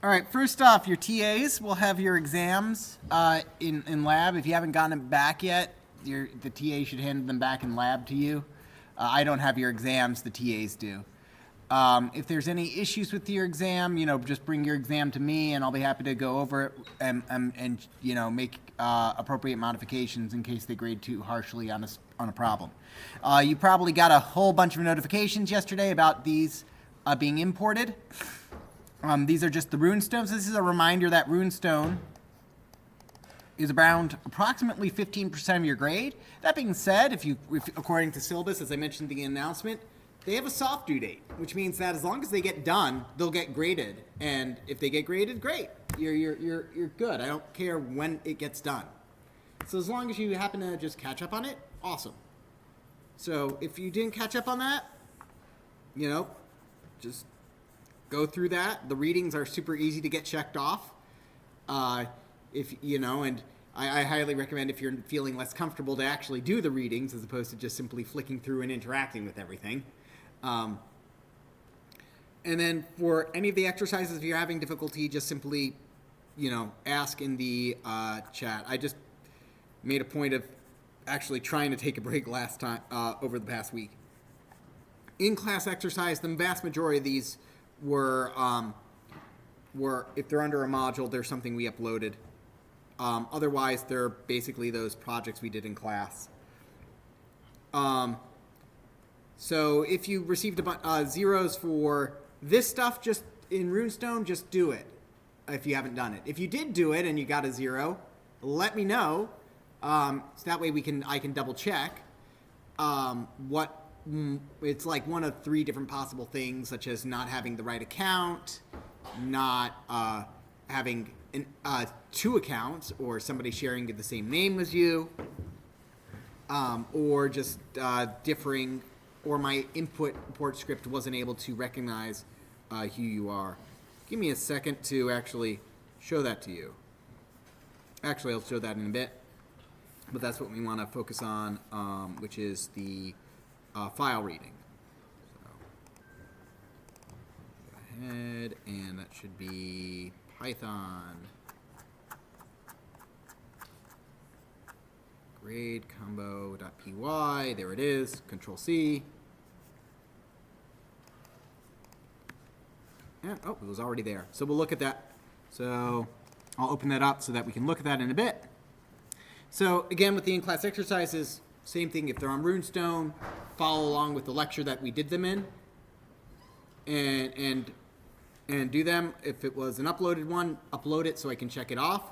All right, first off, your TAs will have your exams in lab. If you haven't gotten them back yet, the TA should hand them back in lab to you. I don't have your exams, the TAs do. If there's any issues with your exam, just bring your exam to me and I'll be happy to go over it and make appropriate modifications in case they grade too harshly on a problem. You probably got a whole bunch of notifications yesterday about these being imported. These are just the runestones. This is a reminder that runestone is around approximately 15% of your grade. That being said, if according to syllabus, as I mentioned in the announcement, they have a soft due date, which means that as long as they get done, they'll get graded. And if they get graded, great. You're good. I don't care when it gets done. So as long as you happen to just catch up on it, awesome. So if you didn't catch up on that, just go through that. The readings are super easy to get checked off. And I highly recommend if you're feeling less comfortable to actually do the readings as opposed to just simply flicking through and interacting with everything. And then for any of the exercises, if you're having difficulty, just simply, ask in the chat. I just made a point of actually trying to take a break last time over the past week. In-class exercise, the vast majority of these were if they're under a module, there's something we uploaded. Otherwise, they're basically those projects we did in class. So if you received zeros for this stuff, just in Runestone, just do it if you haven't done it. If you did do it and you got a 0, let me know. So that way I can double check what. It's like one of 3 different possible things, such as not having the right account, not having 2 accounts, or somebody sharing the same name as you, or just differing, or my input report script wasn't able to recognize who you are. Give me a second to actually show that to you. Actually, I'll show that in a bit, but that's what we want to focus on, which is the file reading. So, go ahead, and that should be Python grade combo.py. There it is. Control C. And it was already there. So we'll look at that. So I'll open that up so that we can look at that in a bit. So again, with the in-class exercises, same thing. If they're on Runestone, follow along with the lecture that we did them in, and do them. If it was an uploaded one, upload it so I can check it off.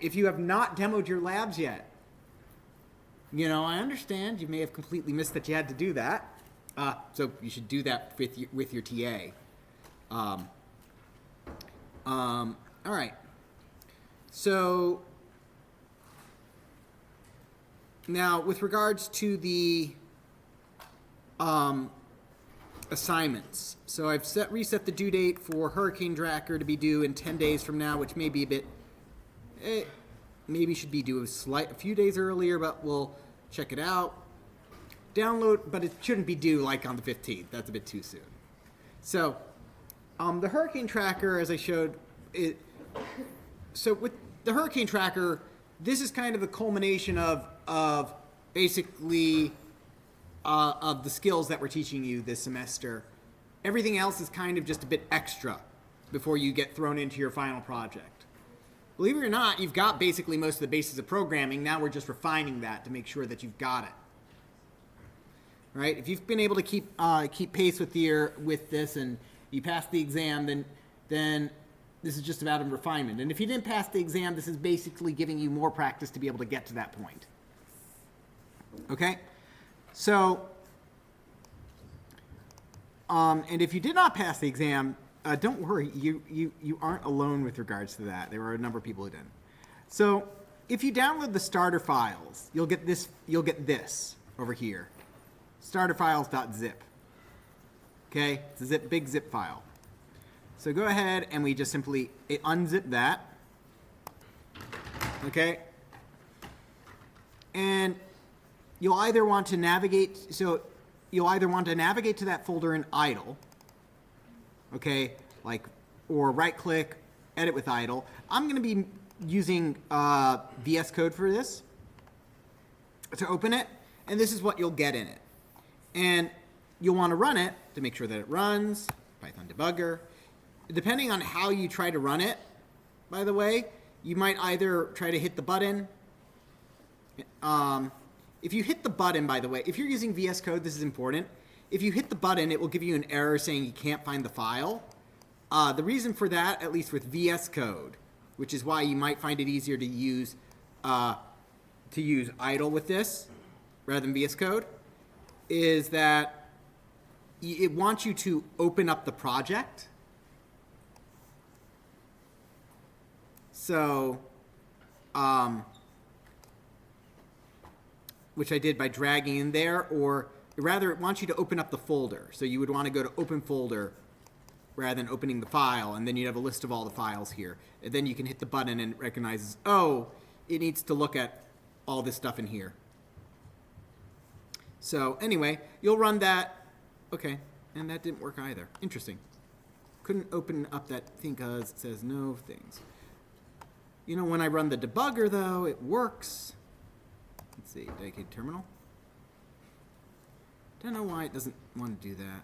If you have not demoed your labs yet, I understand you may have completely missed that you had to do that. So you should do that with your TA. All right. So now, with regards to the assignments, so I've reset the due date for Hurricane Tracker to be due in 10 days from now, which may be a bit, maybe should be due a few days earlier, but we'll check it out. Download, but it shouldn't be due like on the 15th. That's a bit too soon. So, the Hurricane Tracker, as I showed, so with the Hurricane Tracker, this is kind of the culmination of basically of the skills that we're teaching you this semester. Everything else is kind of just a bit extra before you get thrown into your final project. Believe it or not, you've got basically most of the bases of programming. Now we're just refining that to make sure that you've got it. Right? If you've been able to keep pace with this and you pass the exam, then this is just about a refinement. And if you didn't pass the exam, this is basically giving you more practice to be able to get to that point. Okay? So, and if you did not pass the exam, don't worry, you aren't alone with regards to that. There were a number of people who didn't. So, if you download the starter files, you'll get this over here. Starterfiles.zip. Okay? It's a big zip file. So go ahead and we just simply unzip that. Okay? And you'll either want to navigate to that folder in idle, okay, like or right click, edit with idle. I'm going to be using VS Code for this to open it, and this is what you'll get in it. And you'll want to run it to make sure that it runs, Python debugger. Depending on how you try to run it, by the way, you might either try to hit the button. If you hit the button, by the way, if you're using VS Code, this is important. If you hit the button, it will give you an error saying you can't find the file. The reason for that, at least with VS Code, which is why you might find it easier to use idle with this rather than VS Code, is that it wants you to open up the project. So, which I did by dragging in there, or rather it wants you to open up the folder. So you would want to go to open folder rather than opening the file, and then you'd have a list of all the files here. And then you can hit the button and it recognizes, oh, it needs to look at all this stuff in here. So anyway, you'll run that. Okay, and that didn't work either. Interesting. Couldn't open up that thing because it says no things. You know, when I run the debugger, though, it works. Let's see, dedicated terminal. Don't know why it doesn't want to do that.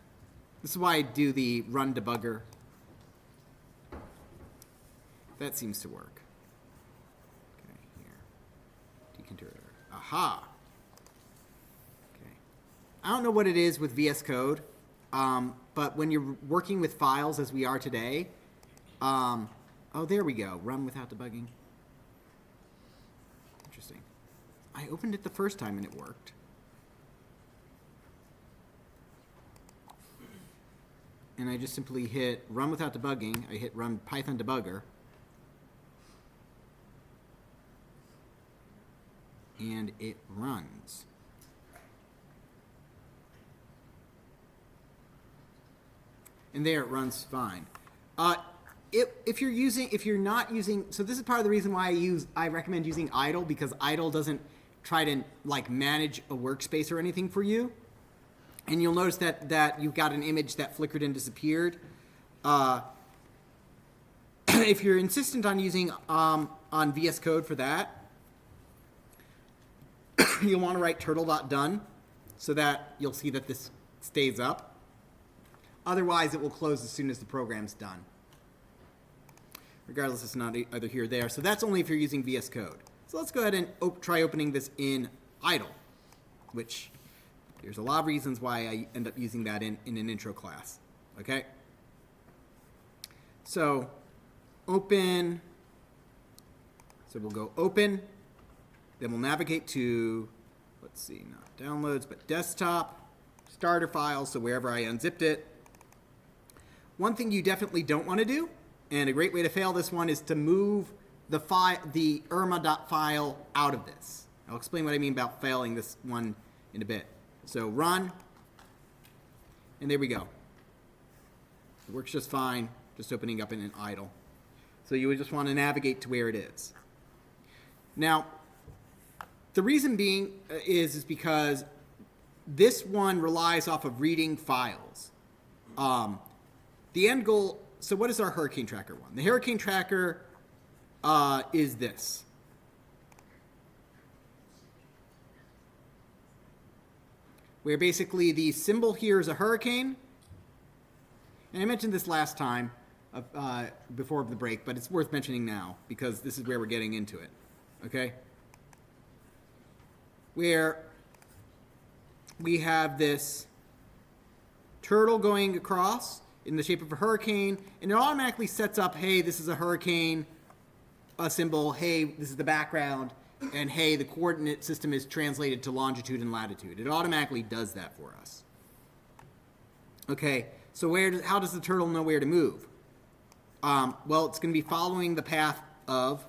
This is why I do the run debugger. That seems to work. Okay, here. Decontroller. Aha! Okay. I don't know what it is with VS Code, but when you're working with files as we are today, oh, there we go. Run without debugging. Interesting. I opened it the first time and it worked. And I just simply hit run without debugging. I hit run Python debugger. And it runs. And there it runs fine. If you're not using, so this is part of the reason why I recommend using idle, because idle doesn't try to like manage a workspace or anything for you. And you'll notice that you've got an image that flickered and disappeared. If you're insistent on using on VS Code for that, you'll want to write turtle.done so that you'll see that this stays up. Otherwise, it will close as soon as the program's done. Regardless, it's not either here or there. So that's only if you're using VS Code. So let's go ahead and try opening this in idle, which there's a lot of reasons why I end up using that in an intro class. Okay? So open. So we'll go open. Then we'll navigate to, let's see, not downloads, but desktop, starter files, so wherever I unzipped it. One thing you definitely don't want to do, and a great way to fail this one, is to move the Irma.file out of this. I'll explain what I mean about failing this one in a bit. So run, and there we go. It works just fine, just opening up in an idle. So you would just want to navigate to where it is. Now, the reason being is because this one relies off of reading files. The end goal, so what is our Hurricane Tracker one? The Hurricane Tracker is this. Where basically the symbol here is a hurricane. And I mentioned this last time before the break, but it's worth mentioning now because this is where we're getting into it. Okay? Where we have this turtle going across in the shape of a hurricane, and it automatically sets up, hey, this is a hurricane, a symbol, hey, this is the background, and hey, the coordinate system is translated to longitude and latitude. It automatically does that for us. Okay, so how does the turtle know where to move? Well, it's going to be following the path of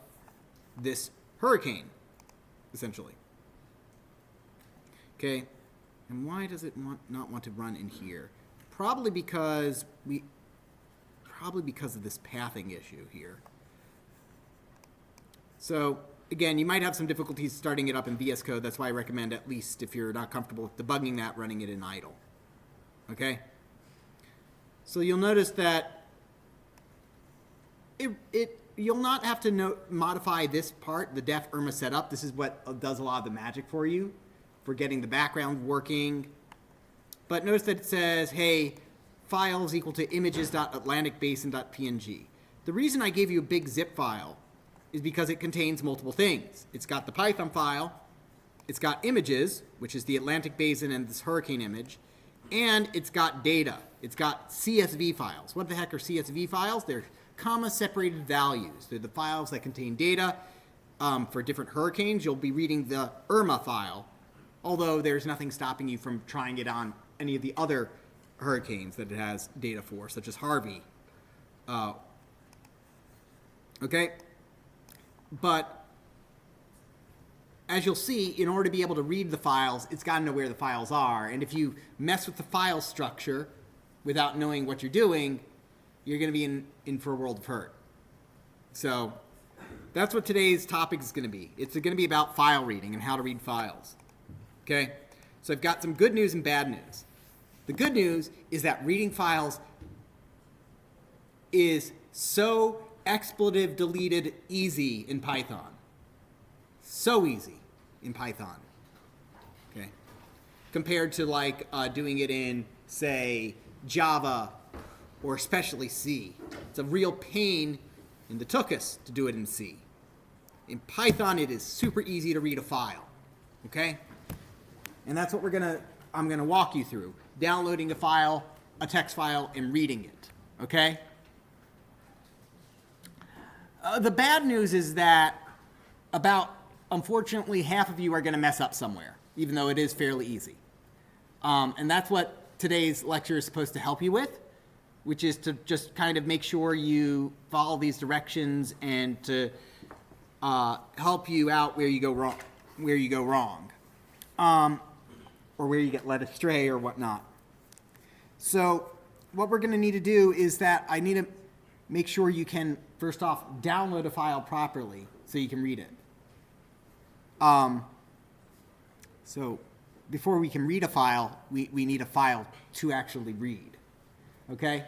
this hurricane, essentially. Okay, and why does it not want to run in here? Probably because of this pathing issue here. So again, you might have some difficulties starting it up in VS Code. That's why I recommend, at least if you're not comfortable with debugging that, running it in idle. Okay? So you'll notice that You'll not have to modify this part, the def IRMA setup. This is what does a lot of the magic for you, for getting the background working. But notice that it says, hey, files equal to images.atlanticbasin.png. The reason I gave you a big zip file is because it contains multiple things. It's got the Python file, it's got images, which is the Atlantic Basin and this hurricane image, and it's got data. It's got CSV files. What the heck are CSV files? They're comma-separated values. They're the files that contain data for different hurricanes. You'll be reading the IRMA file, although there's nothing stopping you from trying it on any of the other hurricanes that it has data for, such as Harvey. Okay? But as you'll see, in order to be able to read the files, it's got to know where the files are. And if you mess with the file structure without knowing what you're doing, you're going to be in for a world of hurt. So that's what today's topic is going to be. It's going to be about file reading and how to read files. Okay? So I've got some good news and bad news. The good news is that reading files is so expletive deleted easy in Python. So easy in Python. Okay? Compared to like doing it in, say, Java or especially C. It's a real pain in the tuchus to do it in C. In Python, it is super easy to read a file. Okay? And that's what I'm gonna walk you through. Downloading a file, a text file, and reading it. Okay? The bad news is that unfortunately, half of you are gonna mess up somewhere, even though it is fairly easy. And that's what today's lecture is supposed to help you with, which is to just kind of make sure you follow these directions and to help you out where you go wrong, or where you get led astray or whatnot. So what we're going to need to do is that I need to make sure you can, first off, download a file properly so you can read it. So before we can read a file, we need a file to actually read. Okay?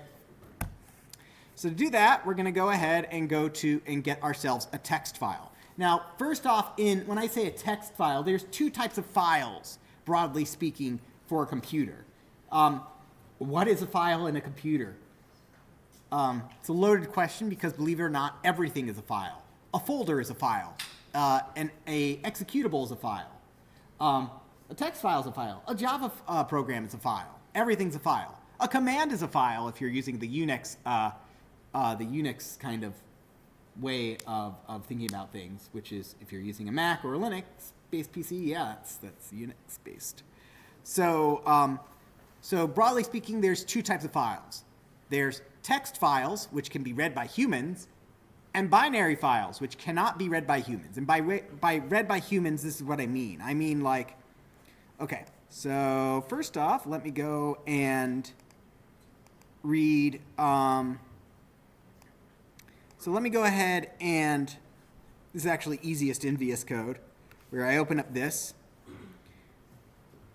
So to do that, we're going to go ahead and get ourselves a text file. Now, first off, when I say a text file, there's two types of files, broadly speaking, for a computer. What is a file in a computer? It's a loaded question because, believe it or not, everything is a file. A folder is a file. And a executable is a file. A text file is a file. A Java program is a file. Everything's a file. A command is a file if you're using the Unix kind of way of thinking about things, which is if you're using a Mac or a Linux-based PC, yeah, that's Unix-based. So broadly speaking, there's two types of files. There's text files, which can be read by humans, and binary files, which cannot be read by humans. And by read by humans, this is what I mean. I mean, like, okay, so first off, let me go and read, so let me go ahead and, this is actually easiest in VS Code, where I open up this.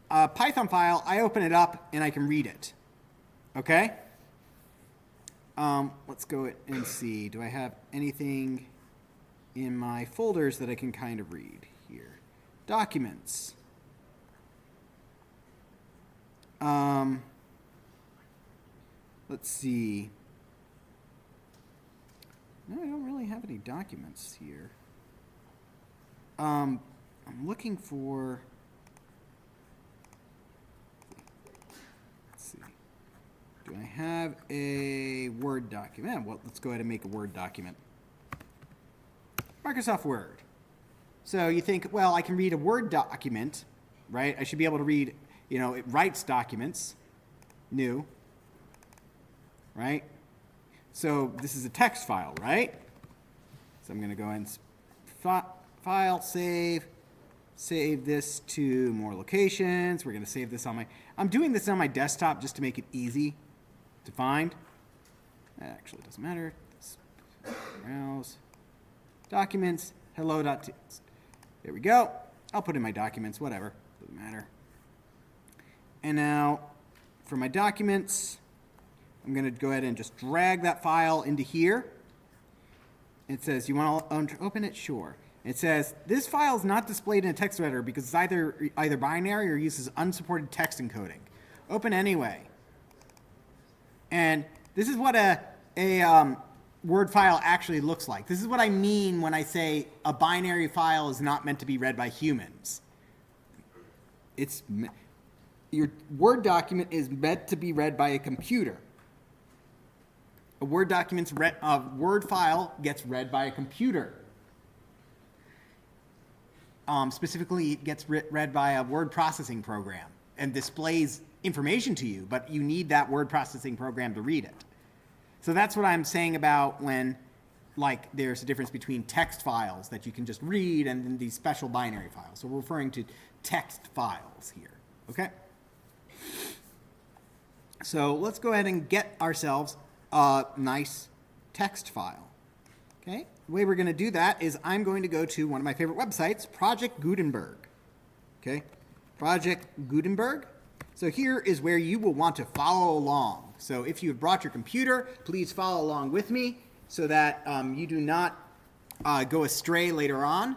Python file, I open it up and I can read it. Okay? Let's go and see. Do I have anything in my folders that I can kind of read here? Documents. Let's see. No, I don't really have any documents here. I'm looking for, let's see. Do I have a Word document? Well, let's go ahead and make a Word document. Microsoft Word. So you think, well, I can read a Word document, right? I should be able to read, it writes documents, new, right? So this is a text file, right? So I'm going to go ahead and file, save this to more locations. We're going to save this I'm doing this on my desktop just to make it easy to find. That actually doesn't matter. Browse. Documents, hello.txt. There we go. I'll put in my documents, whatever. Doesn't matter. And now for my documents, I'm going to go ahead and just drag that file into here. It says, you want to open it? Sure. It says, this file is not displayed in a text editor because it's either binary or uses unsupported text encoding. Open anyway. And this is what a Word file actually looks like. This is what I mean when I say a binary file is not meant to be read by humans. Your Word document is meant to be read by a computer. A Word file gets read by a computer. Specifically, it gets read by a word processing program and displays information to you, but you need that word processing program to read it. So that's what I'm saying about when, like, there's a difference between text files that you can just read and then these special binary files. So we're referring to text files here, okay? So let's go ahead and get ourselves a nice text file, okay? The way we're going to do that is I'm going to go to one of my favorite websites, Project Gutenberg, okay? Project Gutenberg. So here is where you will want to follow along. So if you've brought your computer, please follow along with me so that you do not go astray later on.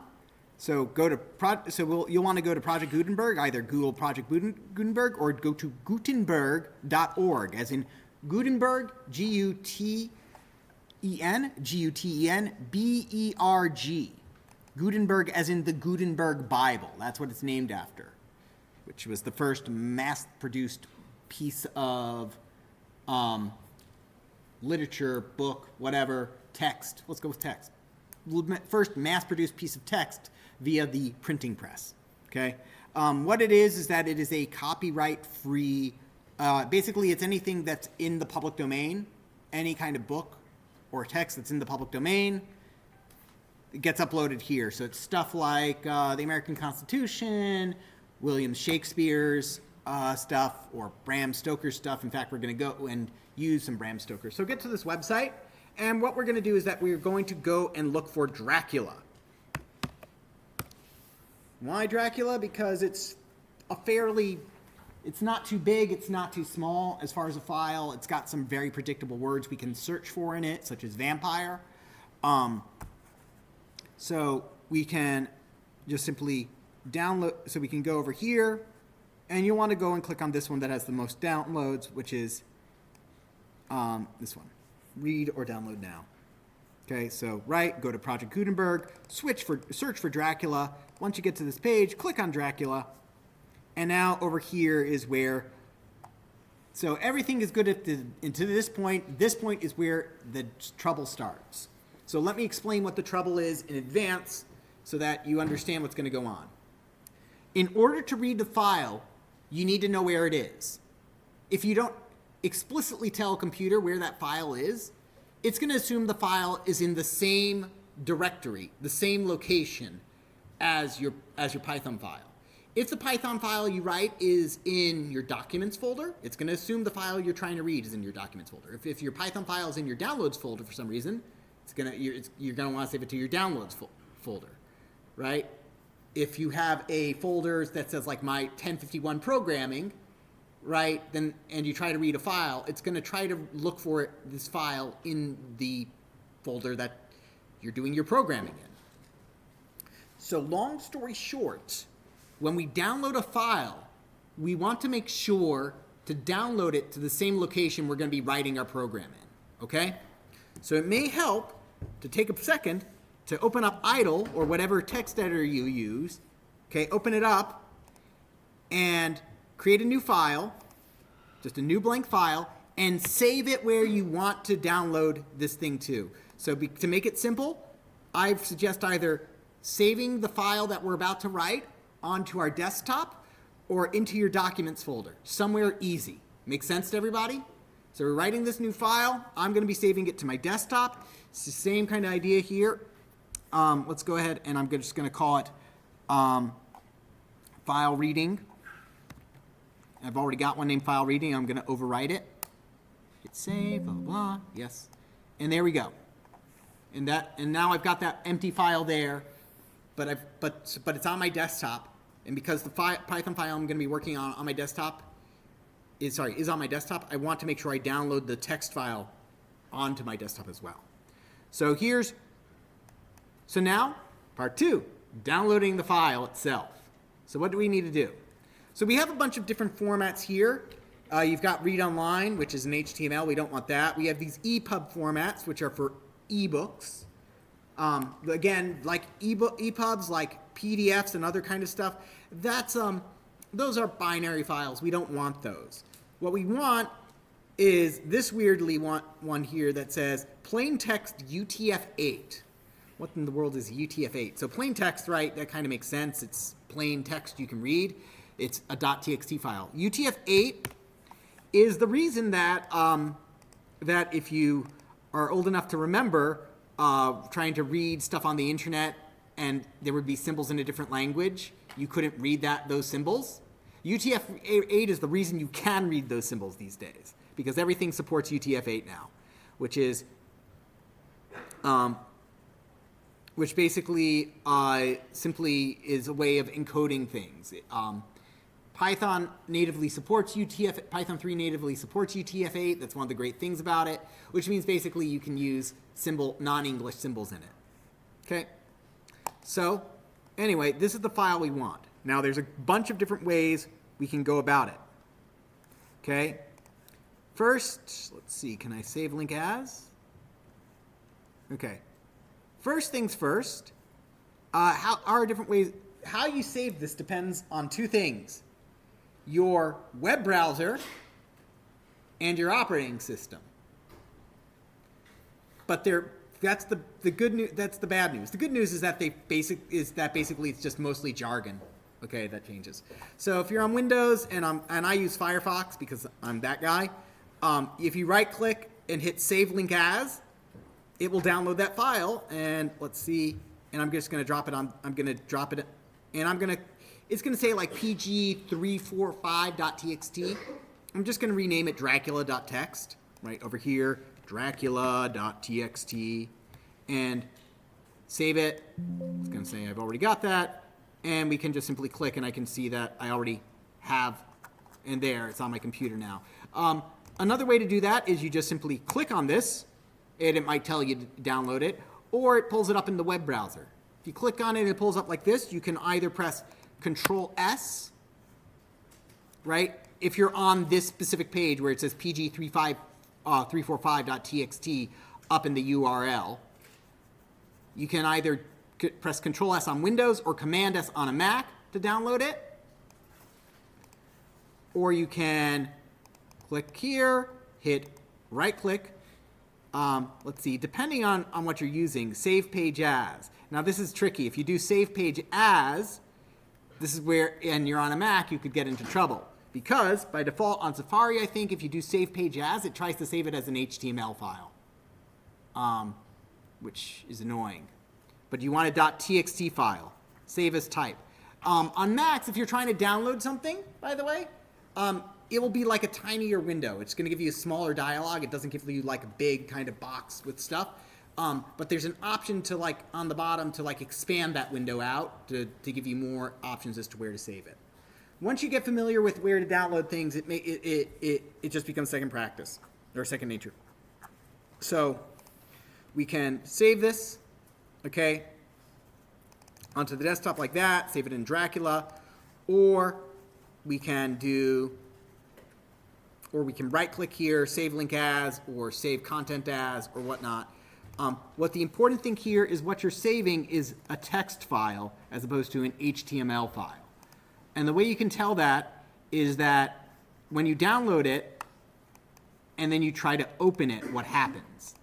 So you'll want to go to Project Gutenberg, either Google Project Gutenberg or go to Gutenberg.org, as in Gutenberg, Gutenberg, Gutenberg as in the Gutenberg Bible. That's what it's named after, which was the first mass-produced piece of literature, book, whatever, text. Let's go with text. First mass-produced piece of text via the printing press, okay? What it is that it is a copyright-free, basically it's anything that's in the public domain, any kind of book or text that's in the public domain, it gets uploaded here. So it's stuff like the American Constitution, William Shakespeare's stuff, or Bram Stoker's stuff. In fact, we're going to go and use some Bram Stoker. So get to this website, and what we're going to do is that we're going to go and look for Dracula. Why Dracula? Because it's it's not too big, it's not too small as far as a file. It's got some very predictable words we can search for in it, such as vampire. So we can just simply download, so we can go over here, and you want to go and click on this one that has the most downloads, which is this one, read or download now. Okay, so go to Project Gutenberg, search for Dracula. Once you get to this page, click on Dracula, and now over here is where, so everything is good until this point. This point is where the trouble starts. So let me explain what the trouble is in advance so that you understand what's going to go on. In order to read the file, you need to know where it is. If you don't explicitly tell a computer where that file is, it's going to assume the file is in the same directory, the same location as your Python file. If the Python file you write is in your documents folder, it's going to assume the file you're trying to read is in your documents folder. If your Python file is in your downloads folder for some reason, you're going to want to save it to your downloads folder, right? If you have a folder that says like my 1051 programming, right, and you try to read a file, it's going to try to look for this file in the folder that you're doing your programming in. So long story short, when we download a file, we want to make sure to download it to the same location we're going to be writing our program in, okay? So it may help to take a second to open up idle or whatever text editor you use, okay, open it up and create a new file, just a new blank file, and save it where you want to download this thing to. So to make it simple, I suggest either saving the file that we're about to write onto our desktop or into your documents folder, somewhere easy. Make sense to everybody? So we're writing this new file. I'm going to be saving it to my desktop. It's the same kind of idea here. Let's go ahead and I'm just going to call it file reading. I've already got one named file reading. I'm going to overwrite it. Hit save, blah, blah, blah. Yes. And there we go. And now I've got that empty file there, but it's on my desktop. And because the Python file I'm going to be working on my desktop is on my desktop, I want to make sure I download the text file onto my desktop as well. So here's So now, part 2, downloading the file itself. So what do we need to do? So we have a bunch of different formats here. You've got read online, which is an HTML. We don't want that. We have these EPUB formats, which are for ebooks. Again, like EPUBs, like PDFs and other kind of stuff, those are binary files. We don't want those. What we want is this weirdly one here that says plain text UTF-8. What in the world is UTF-8? So plain text, right, that kind of makes sense. It's plain text you can read. It's a .txt file. UTF-8 is the reason that, that if you are old enough to remember trying to read stuff on the internet and there would be symbols in a different language, you couldn't read those symbols. UTF-8 is the reason you can read those symbols these days, because everything supports UTF-8 now, which basically simply is a way of encoding things. Python natively supports Python 3 natively supports UTF-8. That's one of the great things about it, which means basically you can use non-English symbols in it. Okay? So, anyway, this is the file we want. Now, there's a bunch of different ways we can go about it. Okay? First, let's see, can I save link as? Okay. First things first, how you save this depends on two things: your web browser and your operating system. But that's the good news. That's the bad news. The good news is that basically it's just mostly jargon. Okay, that changes. So if you're on Windows and I use Firefox because I'm that guy, if you right-click and hit Save Link As, it will download that file. And let's see. And I'm just going to drop it on. I'm going to drop it, and it's going to say like pg345.txt. I'm just going to rename it Dracula.txt right over here, Dracula.txt, and save it. It's going to say I've already got that. And we can just simply click, and I can see that I already have, and there, it's on my computer now. Another way to do that is you just simply click on this, and it might tell you to download it, or it pulls it up in the web browser. If you click on it and it pulls up like this, you can either press Control-S, right? If you're on this specific page where it says pg345.txt up in the URL, you can either press Control-S on Windows or Command-S on a Mac to download it. Or you can click here, hit right-click. Let's see, depending on what you're using, Save Page As. Now this is tricky. If you do Save Page As, this is where, and you're on a Mac, you could get into trouble. Because by default on Safari, I think if you do Save Page As, it tries to save it as an HTML file, which is annoying. But you want a .txt file, save as type. On Macs, if you're trying to download something, by the way, it will be like a tinier window. It's going to give you a smaller dialog. It doesn't give you like a big kind of box with stuff. But there's an option to like on the bottom to like expand that window out to give you more options as to where to save it. Once you get familiar with where to download things, it just becomes second practice or second nature. So we can save this. Okay, onto the desktop like that, save it in Dracula, or we can right-click here, save link as, or save content as, or whatnot. What the important thing here is what you're saving is a text file as opposed to an HTML file. And the way you can tell that is that when you download it and then you try to open it, what happens?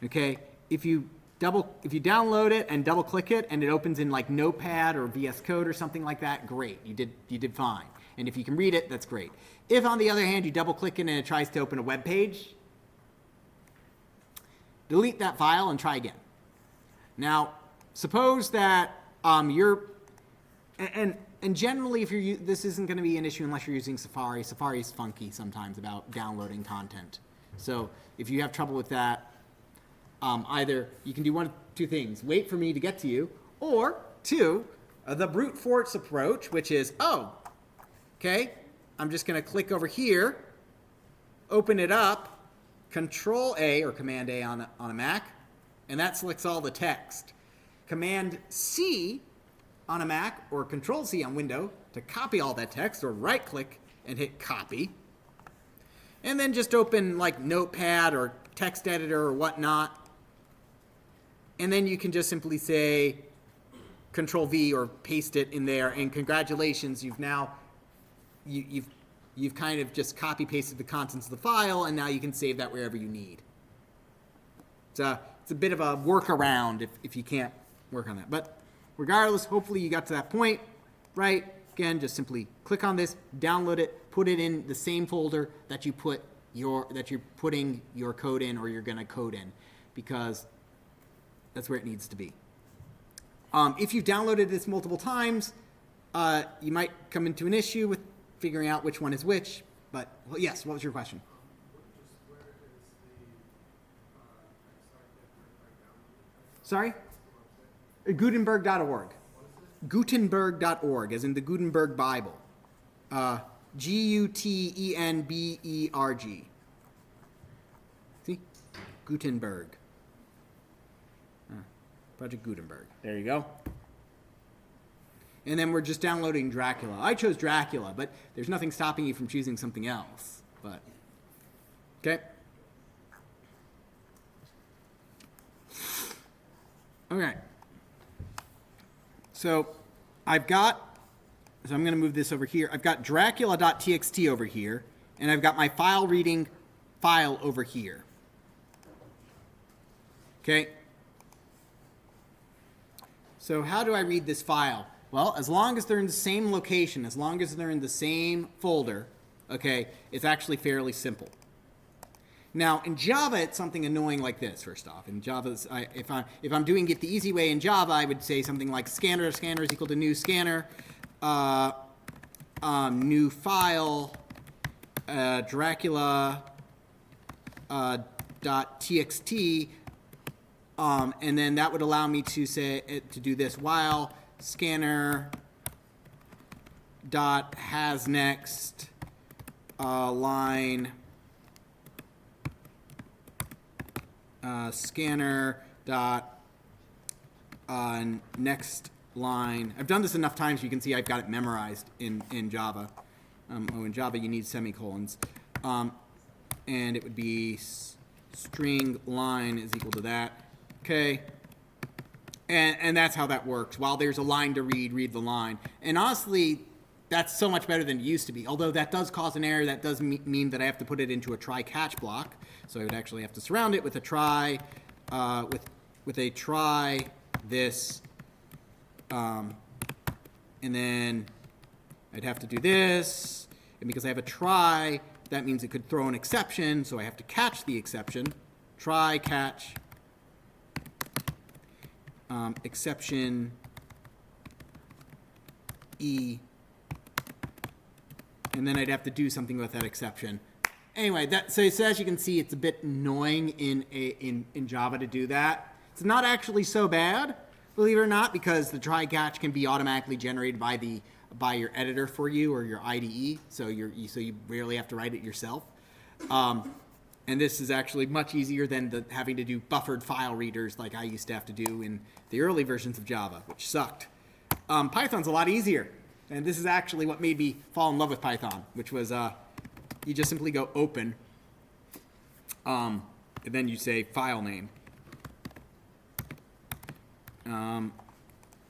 Okay, if you download it and double click it and it opens in like Notepad or VS Code or something like that, great, you did fine. And if you can read it, that's great. If on the other hand you double click it and it tries to open a web page, delete that file and try again. Now, suppose that and generally if this isn't going to be an issue unless you're using Safari. Safari is funky sometimes about downloading content. So if you have trouble with that, either you can do one of two things: wait for me to get to you, or two, the brute force approach, which is, okay, I'm just going to click over here, open it up, Control A or Command A on a Mac, and that selects all the text. Command C on a Mac or Control C on Windows to copy all that text, or right click and hit copy. And then just open like Notepad or text editor or whatnot. And then you can just simply say Control V or paste it in there. And congratulations, you've now, you've kind of just copy pasted the contents of the file, and now you can save that wherever you need. It's a bit of a workaround if you can't work on that. But regardless, hopefully you got to that point, right? Again, just simply click on this, download it, put it in the same folder that you're putting your code in, or you're going to code in, because that's where it needs to be. If you've downloaded this multiple times, you might come into an issue with figuring out which one is which. But well, yes, what was your question? Sorry? Gutenberg.org. Gutenberg.org, as in the Gutenberg Bible. Gutenberg. See? Gutenberg. Project Gutenberg. There you go. And then we're just downloading Dracula. I chose Dracula, but there's nothing stopping you from choosing something else. But okay. Okay. So I'm going to move this over here. I've got Dracula.txt over here, and I've got my file reading file over here. Okay. So how do I read this file? Well, as long as they're in the same location, as long as they're in the same folder, okay, it's actually fairly simple. Now, in Java, it's something annoying like this, first off. In Java, if I'm doing it the easy way in Java, I would say something like scanner is equal to new scanner, new file, Dracula .txt, and then that would allow me to say to do this while scanner dot has next line scanner dot next line. I've done this enough times you can see I've got it memorized in Java. In Java you need semicolons, and it would be string line is equal to that. Okay. And that's how that works. While there's a line to read the line. And honestly, that's so much better than it used to be. Although that does cause an error. That does mean that I have to put it into a try-catch block. So I would actually have to surround it with a try, with a try this, and then I'd have to do this. And because I have a try, that means it could throw an exception. So I have to catch the exception. Try, catch. Exception E, and then I'd have to do something with that exception. Anyway, so as you can see, it's a bit annoying in Java to do that. It's not actually so bad, believe it or not, because the try catch can be automatically generated by your editor for you, or your IDE, so you rarely have to write it yourself. And this is actually much easier than having to do buffered file readers like I used to have to do in the early versions of Java, which sucked. Python's a lot easier. And this is actually what made me fall in love with Python, which was you just simply go open, and then you say file name.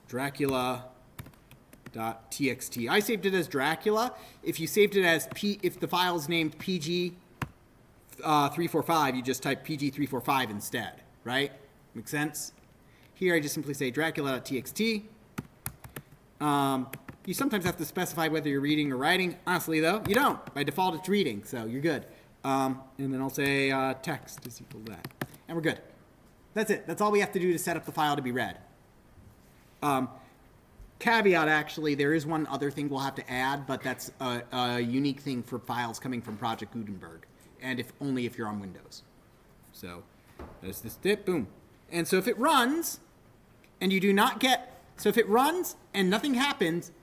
Dracula.txt. I saved it as Dracula. If you saved it as if the file is named PG 345, you just type PG345 instead, right? Make sense? Here I just simply say Dracula.txt. You sometimes have to specify whether you're reading or writing. Honestly, though, you don't. By default, it's reading, so you're good. And then I'll say text is equal to that. And we're good. That's it. That's all we have to do to set up the file to be read. Caveat, actually, there is one other thing we'll have to add, but that's a unique thing for files coming from Project Gutenberg. And only if you're on Windows. So there's this dip, boom. And so if it runs, and you do not get, so if it runs and nothing happens,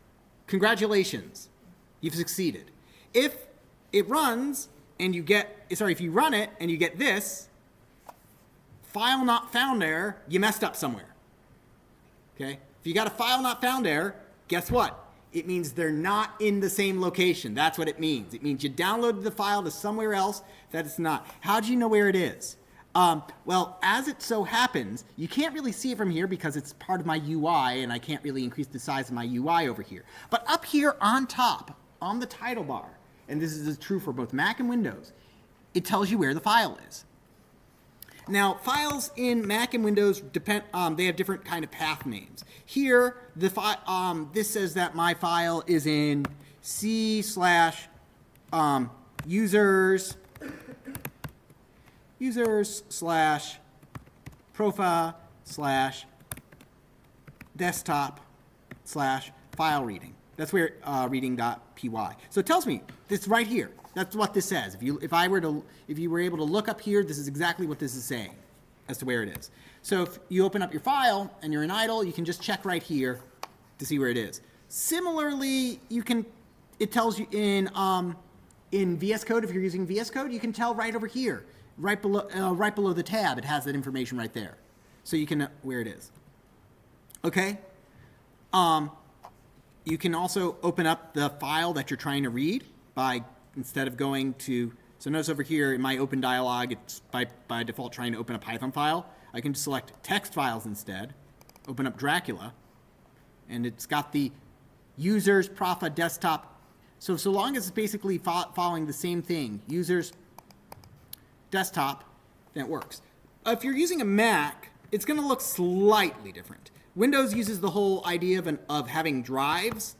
congratulations, you've succeeded. If it runs and you get, if you run it and you get this, file not found error, you messed up somewhere. Okay? If you got a file not found error, guess what? It means they're not in the same location. That's what it means. It means you downloaded the file to somewhere else that it's not. How do you know where it is? Well, as it so happens, you can't really see it from here because it's part of my UI, and I can't really increase the size of my UI over here. But up here on top, on the title bar, and this is true for both Mac and Windows, it tells you where the file is. Now, files in Mac and Windows depend. They have different kind of path names. Here, this says that my file is in C/users slash profile slash desktop slash file reading. That's where reading.py. So it tells me this right here. That's what this says. If you were able to look up here, this is exactly what this is saying as to where it is. So if you open up your file and you're in idle, you can just check right here to see where it is. Similarly, it tells you in VS Code, if you're using VS Code, you can tell right over here, right below the tab, it has that information right there. So you can know where it is. Okay? You can also open up the file that you're trying to read by, instead of going to, so notice over here in my open dialog, it's by default trying to open a Python file. I can just select text files instead, open up Dracula, and it's got the users, profa, desktop. So long as it's basically following the same thing, users, desktop, then it works. If you're using a Mac, it's going to look slightly different. Windows uses the whole idea of having drives,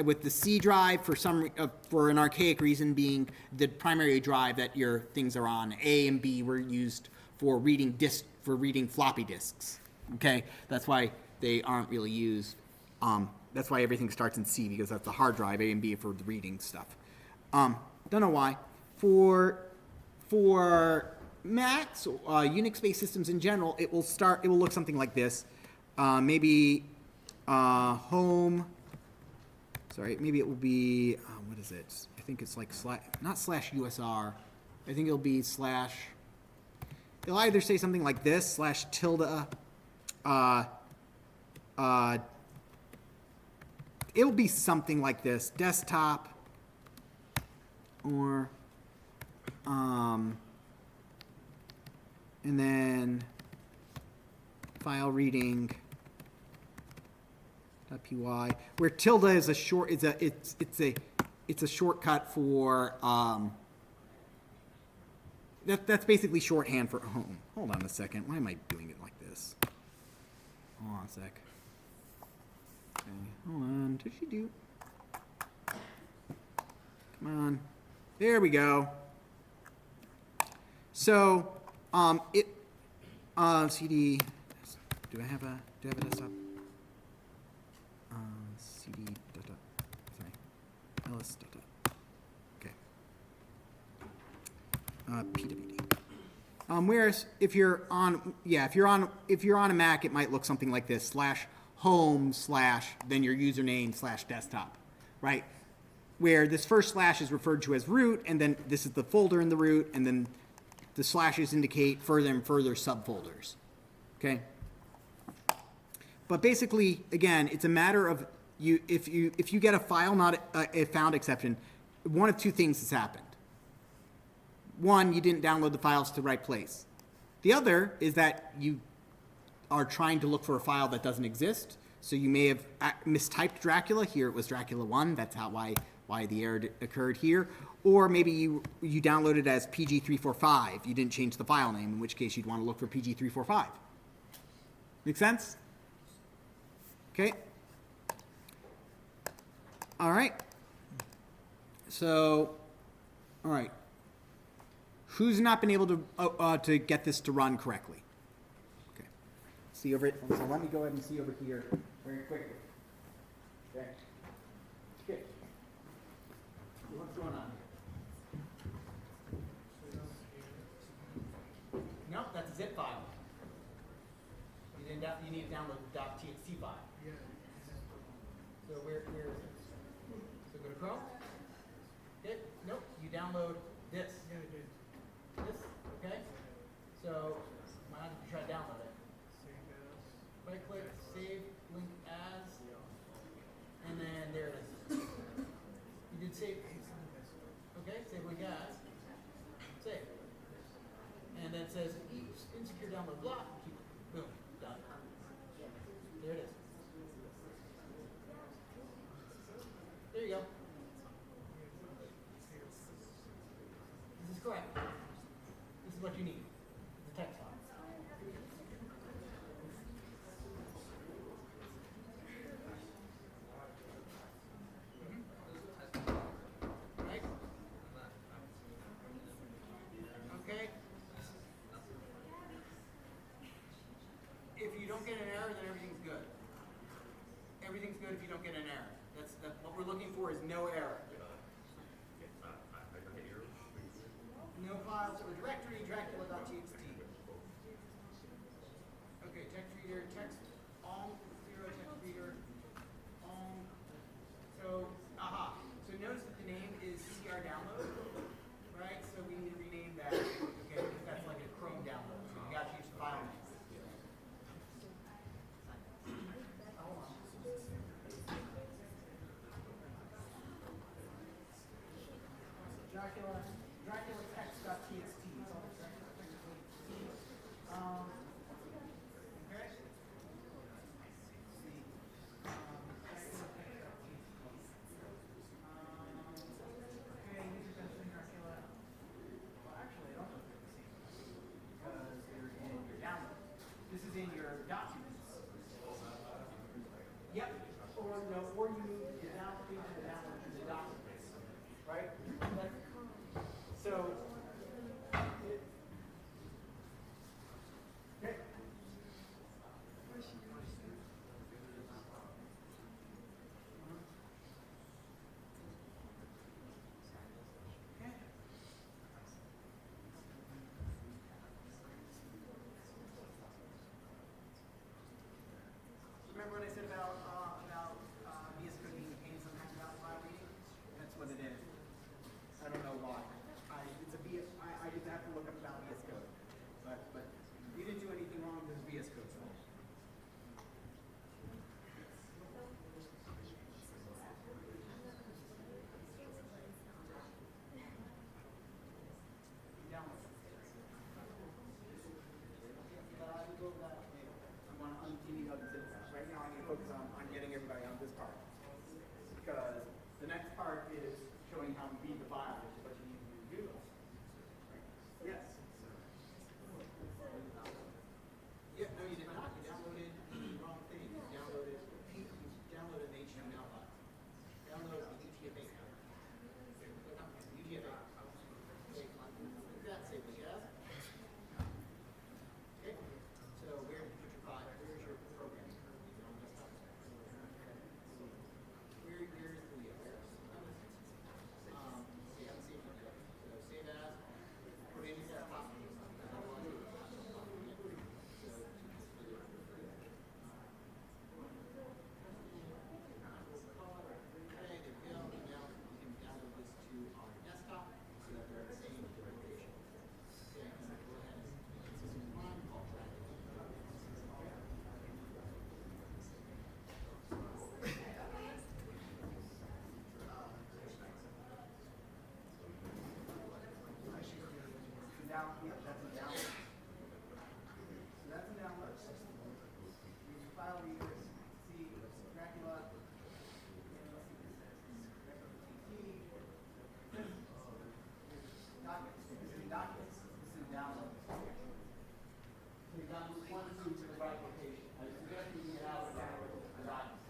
with the C drive for an archaic reason being the primary drive that your things are on. A and B were used for reading floppy disks. Okay, that's why they aren't really used. That's why everything starts in C, because that's the hard drive. A and B for the reading stuff. Don't know why. For Macs, Unix-based systems in general, it will look something like this. Maybe home. Sorry, maybe it will be, what is it? I think it's like not /USR. I think it'll be it'll either say something like this, /tilde. It'll be something like this, desktop, or, and then file reading. .py, where tilde is it's a shortcut for that's basically shorthand for home. Hold on a second. Why am I doing it like this? Hold on a sec. Okay, hold on. Did she do? Come on. There we go. So CD. Do I have a desktop? CD data, sorry, ls data, okay, pwd. Whereas if you're on a Mac, it might look something like this: /home/ then your username /desktop, right? Where this first slash is referred to as root, and then this is the folder in the root, and then the slashes indicate further and further subfolders, okay? But basically, again, it's a matter of if you get a file not a found exception, one of two things has happened. One, you didn't download the files to the right place. The other is that you are trying to look for a file that doesn't exist. So you may have mistyped Dracula. Here it was Dracula 1. That's why the error occurred here. Or maybe you downloaded it as PG345. You didn't change the file name, in which case you'd want to look for PG345. Make sense? Okay. All right. So, all right. Who's not been able to get this to run correctly? Okay. See over it. So let me go ahead and see over here very quickly. Okay. Okay. What's going on here? No, that's a zip file. You need to download the .txt file. Yeah. So where is it? So go to Chrome. Nope. You download this. Yeah, I did. This. Okay. So why not you try to download it? Save as. Right click, save link secure download block. Boom, done. There it is. There you go. This is correct. This is what you need. The text file. Right? Okay. If you don't get an error, then everything's good. Everything's good if you don't get an error. That's what we're looking for is no error. No files or directory, Dracula.txt. Okay, text reader, text on 0 text reader on. So, So notice that the name is CR download, right? So we need to rename that, okay, because that's like a Chrome download. So you got to use the file name. Dracula text.txt. Okay. Dracula. Well, actually, I don't know if they're the same because they're in your download. This is in your documents. Yep. Or you move your download into the download to the documents, right? So, okay. Remember what I said about VS Code being a pain sometimes about file reading? That's what it is. I don't know why. I just have to look up about VS Code. But you didn't do anything wrong with VS Code. So. Right now I need to focus on getting everybody on this part. Because the next part is showing how we read the file, which is what you need to do. Yes? Yeah, no, you did not. You downloaded the wrong thing. You downloaded an HTML file. Download the UTF-8. UTF-8. Okay, come on. Look at that, save the yes. Okay, so where did you put your file? Where's your program? Where is the yeah, save it. So save as, put in your desktop. That's a download. So that's a download. Use your file readers. See Dracula. Documents. This is documents. This is download. So you download one to the right location. I suggest you get out of download the documents.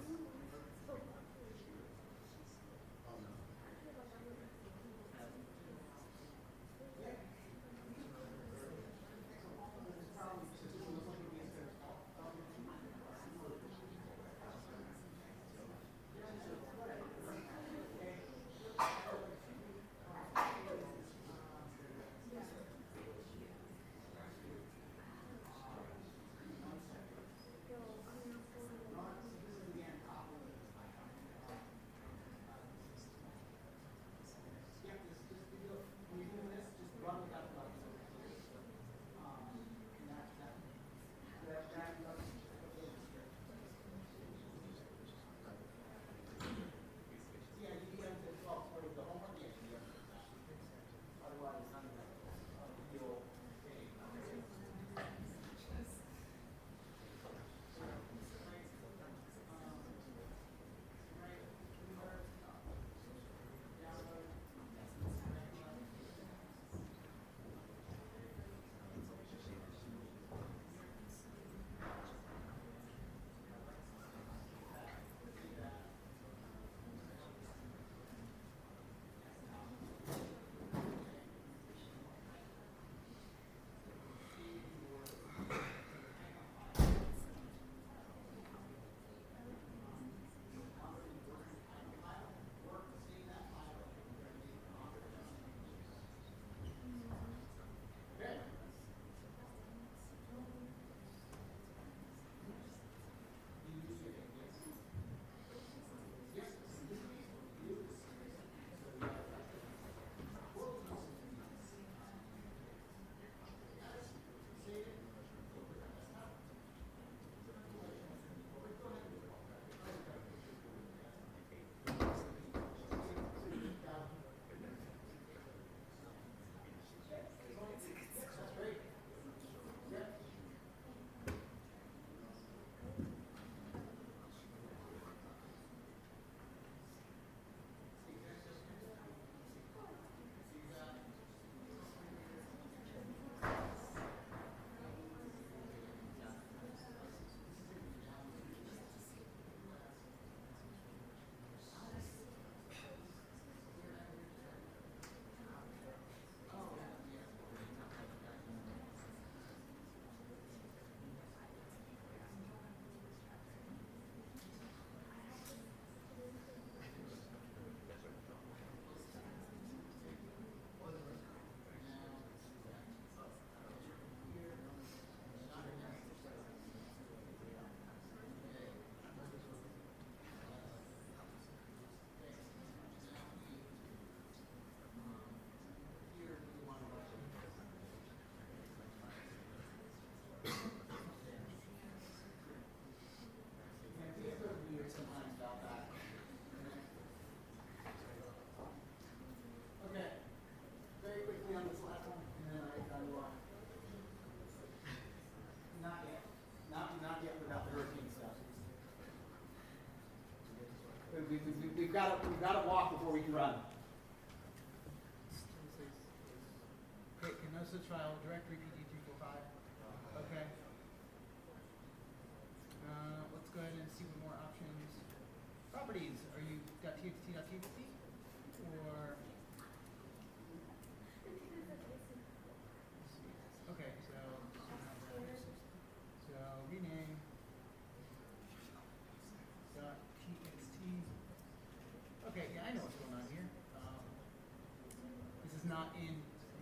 we've got to walk before we can run. Okay, can no such file, directory pg345. Okay. Let's go ahead and see what more options. Properties, are you .txt.txt or? Okay, so rename .txt. Okay, yeah, I know what's going on here. This is not in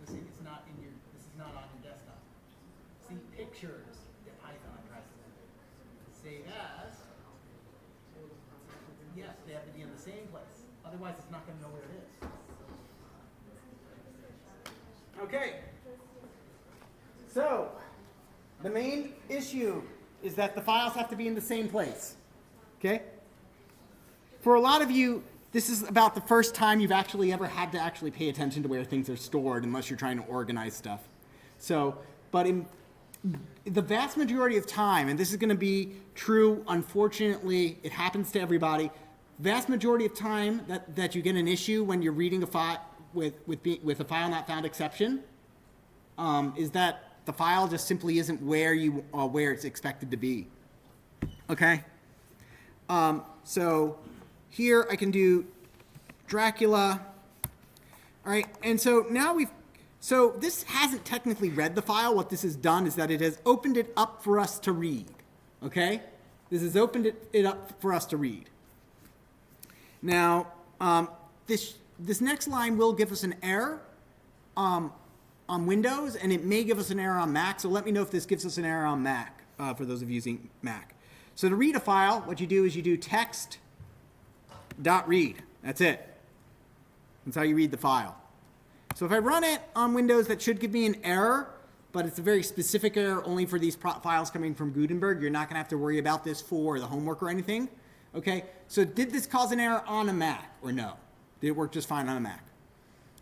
this is not on your desktop. See pictures that Python tries to save as. Yes, they have to be in the same place. Otherwise, it's not going to know where it is. Okay. So, the main issue is that the files have to be in the same place. Okay? For a lot of you, this is about the first time you've actually ever had to actually pay attention to where things are stored unless you're trying to organize stuff. So, but in the vast majority of time, and this is going to be true, unfortunately, it happens to everybody, vast majority of time that you get an issue when you're reading a file with a file not found exception is that the file just simply isn't where it's expected to be. Okay? So here I can do Dracula. All right, and so now so this hasn't technically read the file. What this has done is that it has opened it up for us to read. Okay? This has opened it up for us to read. Now, this next line will give us an error on Windows, and it may give us an error on Mac. So let me know if this gives us an error on Mac, for those of you using Mac. So to read a file, what you do is you do text.read. That's it. That's how you read the file. So if I run it on Windows, that should give me an error, but it's a very specific error only for these files coming from Gutenberg. You're not going to have to worry about this for the homework or anything. Okay, so did this cause an error on a Mac or no? Did it work just fine on a Mac?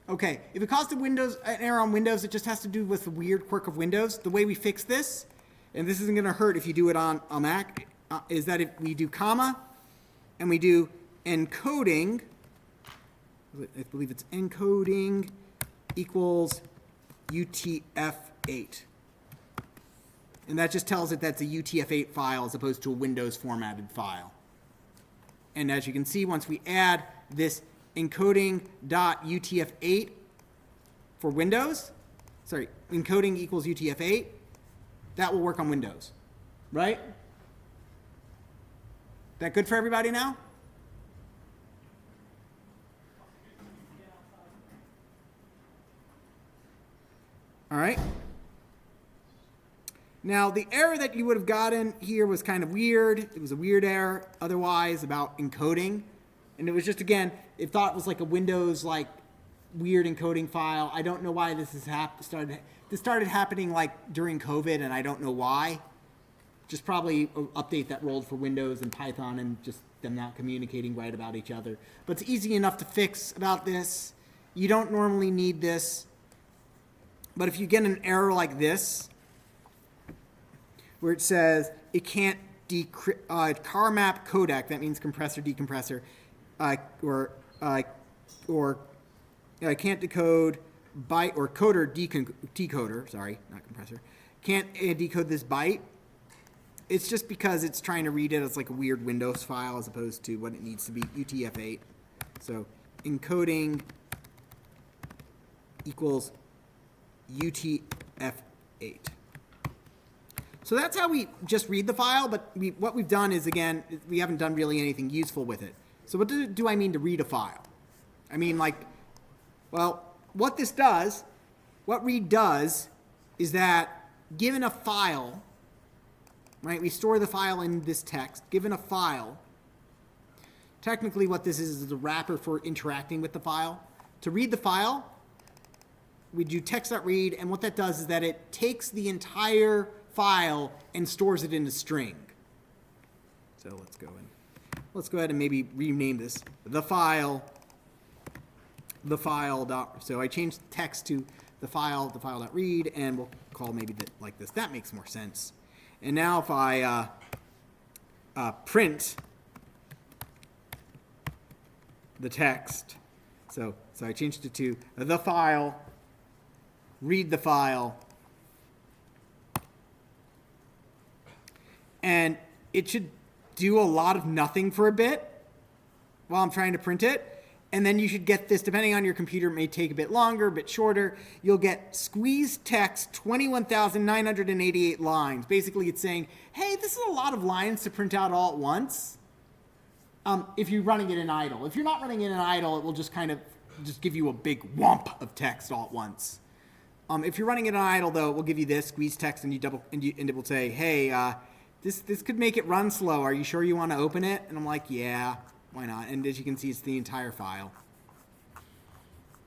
Okay, if it caused an error on Windows, it just has to do with the weird quirk of Windows. The way we fix this, and this isn't going to hurt if you do it on a Mac, is that if we do comma and we do encoding, I believe it's encoding equals UTF-8. And that just tells it that's a UTF-8 file as opposed to a Windows formatted file. And as you can see, once we add this encoding.utf8 for Windows, encoding equals UTF-8, that will work on Windows, right? That good for everybody now? All right. Now, the error that you would have gotten here was kind of weird. It was a weird error otherwise about encoding. And it was just, again, it thought it was like a Windows, like, weird encoding file. I don't know why this has started. This started happening, like, during COVID, and I don't know why. Just probably an update that rolled for Windows and Python and just them not communicating right about each other. But it's easy enough to fix about this. You don't normally need this. But if you get an error like this, where it says it can't decrypt CarMap codec, that means compressor decompressor, or can't decode byte or coder decoder. Sorry, not compressor. Can't decode this byte. It's just because it's trying to read it as like a weird Windows file as opposed to what it needs to be, UTF-8. So encoding equals UTF-8. So that's how we just read the file, but what we've done is, again, we haven't done really anything useful with it. So what do I mean to read a file? I mean, like, well, what read does is that given a file, right, we store the file in this text. Given a file, technically what this is a wrapper for interacting with the file. To read the file, we do text.read, and what that does is that it takes the entire file and stores it in a string. So let's go ahead and maybe rename this the file. So I changed text to the file.read, and we'll call maybe that like this. That makes more sense. And now if I print the text. So I changed it to the file, read the file, and it should do a lot of nothing for a bit while I'm trying to print it. And then you should get this, depending on your computer, it may take a bit longer, a bit shorter. You'll get squeezed text, 21,988 lines. Basically, it's saying, hey, this is a lot of lines to print out all at once. If you're running it in idle. If you're not running it in idle, it will just kind of just give you a big whomp of text all at once. If you're running it in idle, though, it will give you this squeeze text, and it will say, hey, this could make it run slow. Are you sure you want to open it? And I'm like, yeah, why not? And as you can see, it's the entire file.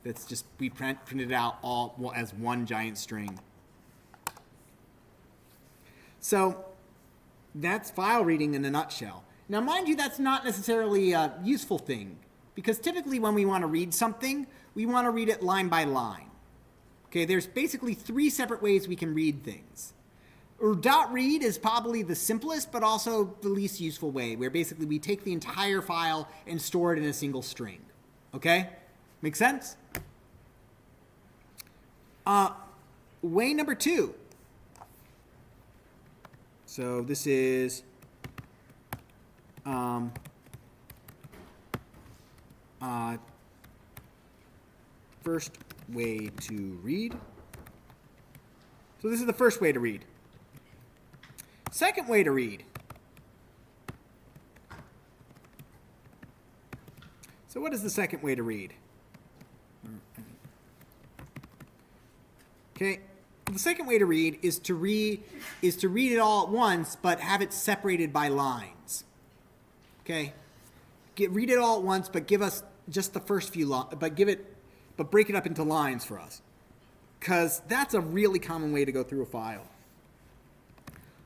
That's just we printed out all as one giant string. So that's file reading in a nutshell. Now, mind you, that's not necessarily a useful thing, because typically when we want to read something, we want to read it line by line. Okay, there's basically 3 separate ways we can read things. Or dot read is probably the simplest, but also the least useful way, where basically we take the entire file and store it in a single string. Okay? Make sense? Way number 2. So this is first way to read. So this is the first way to read. Second way to read. So what is the second way to read? Okay, the second way to read is to read it all at once, but have it separated by lines. Okay, read it all at once, but give us just the first few lines, but break it up into lines for us, because that's a really common way to go through a file.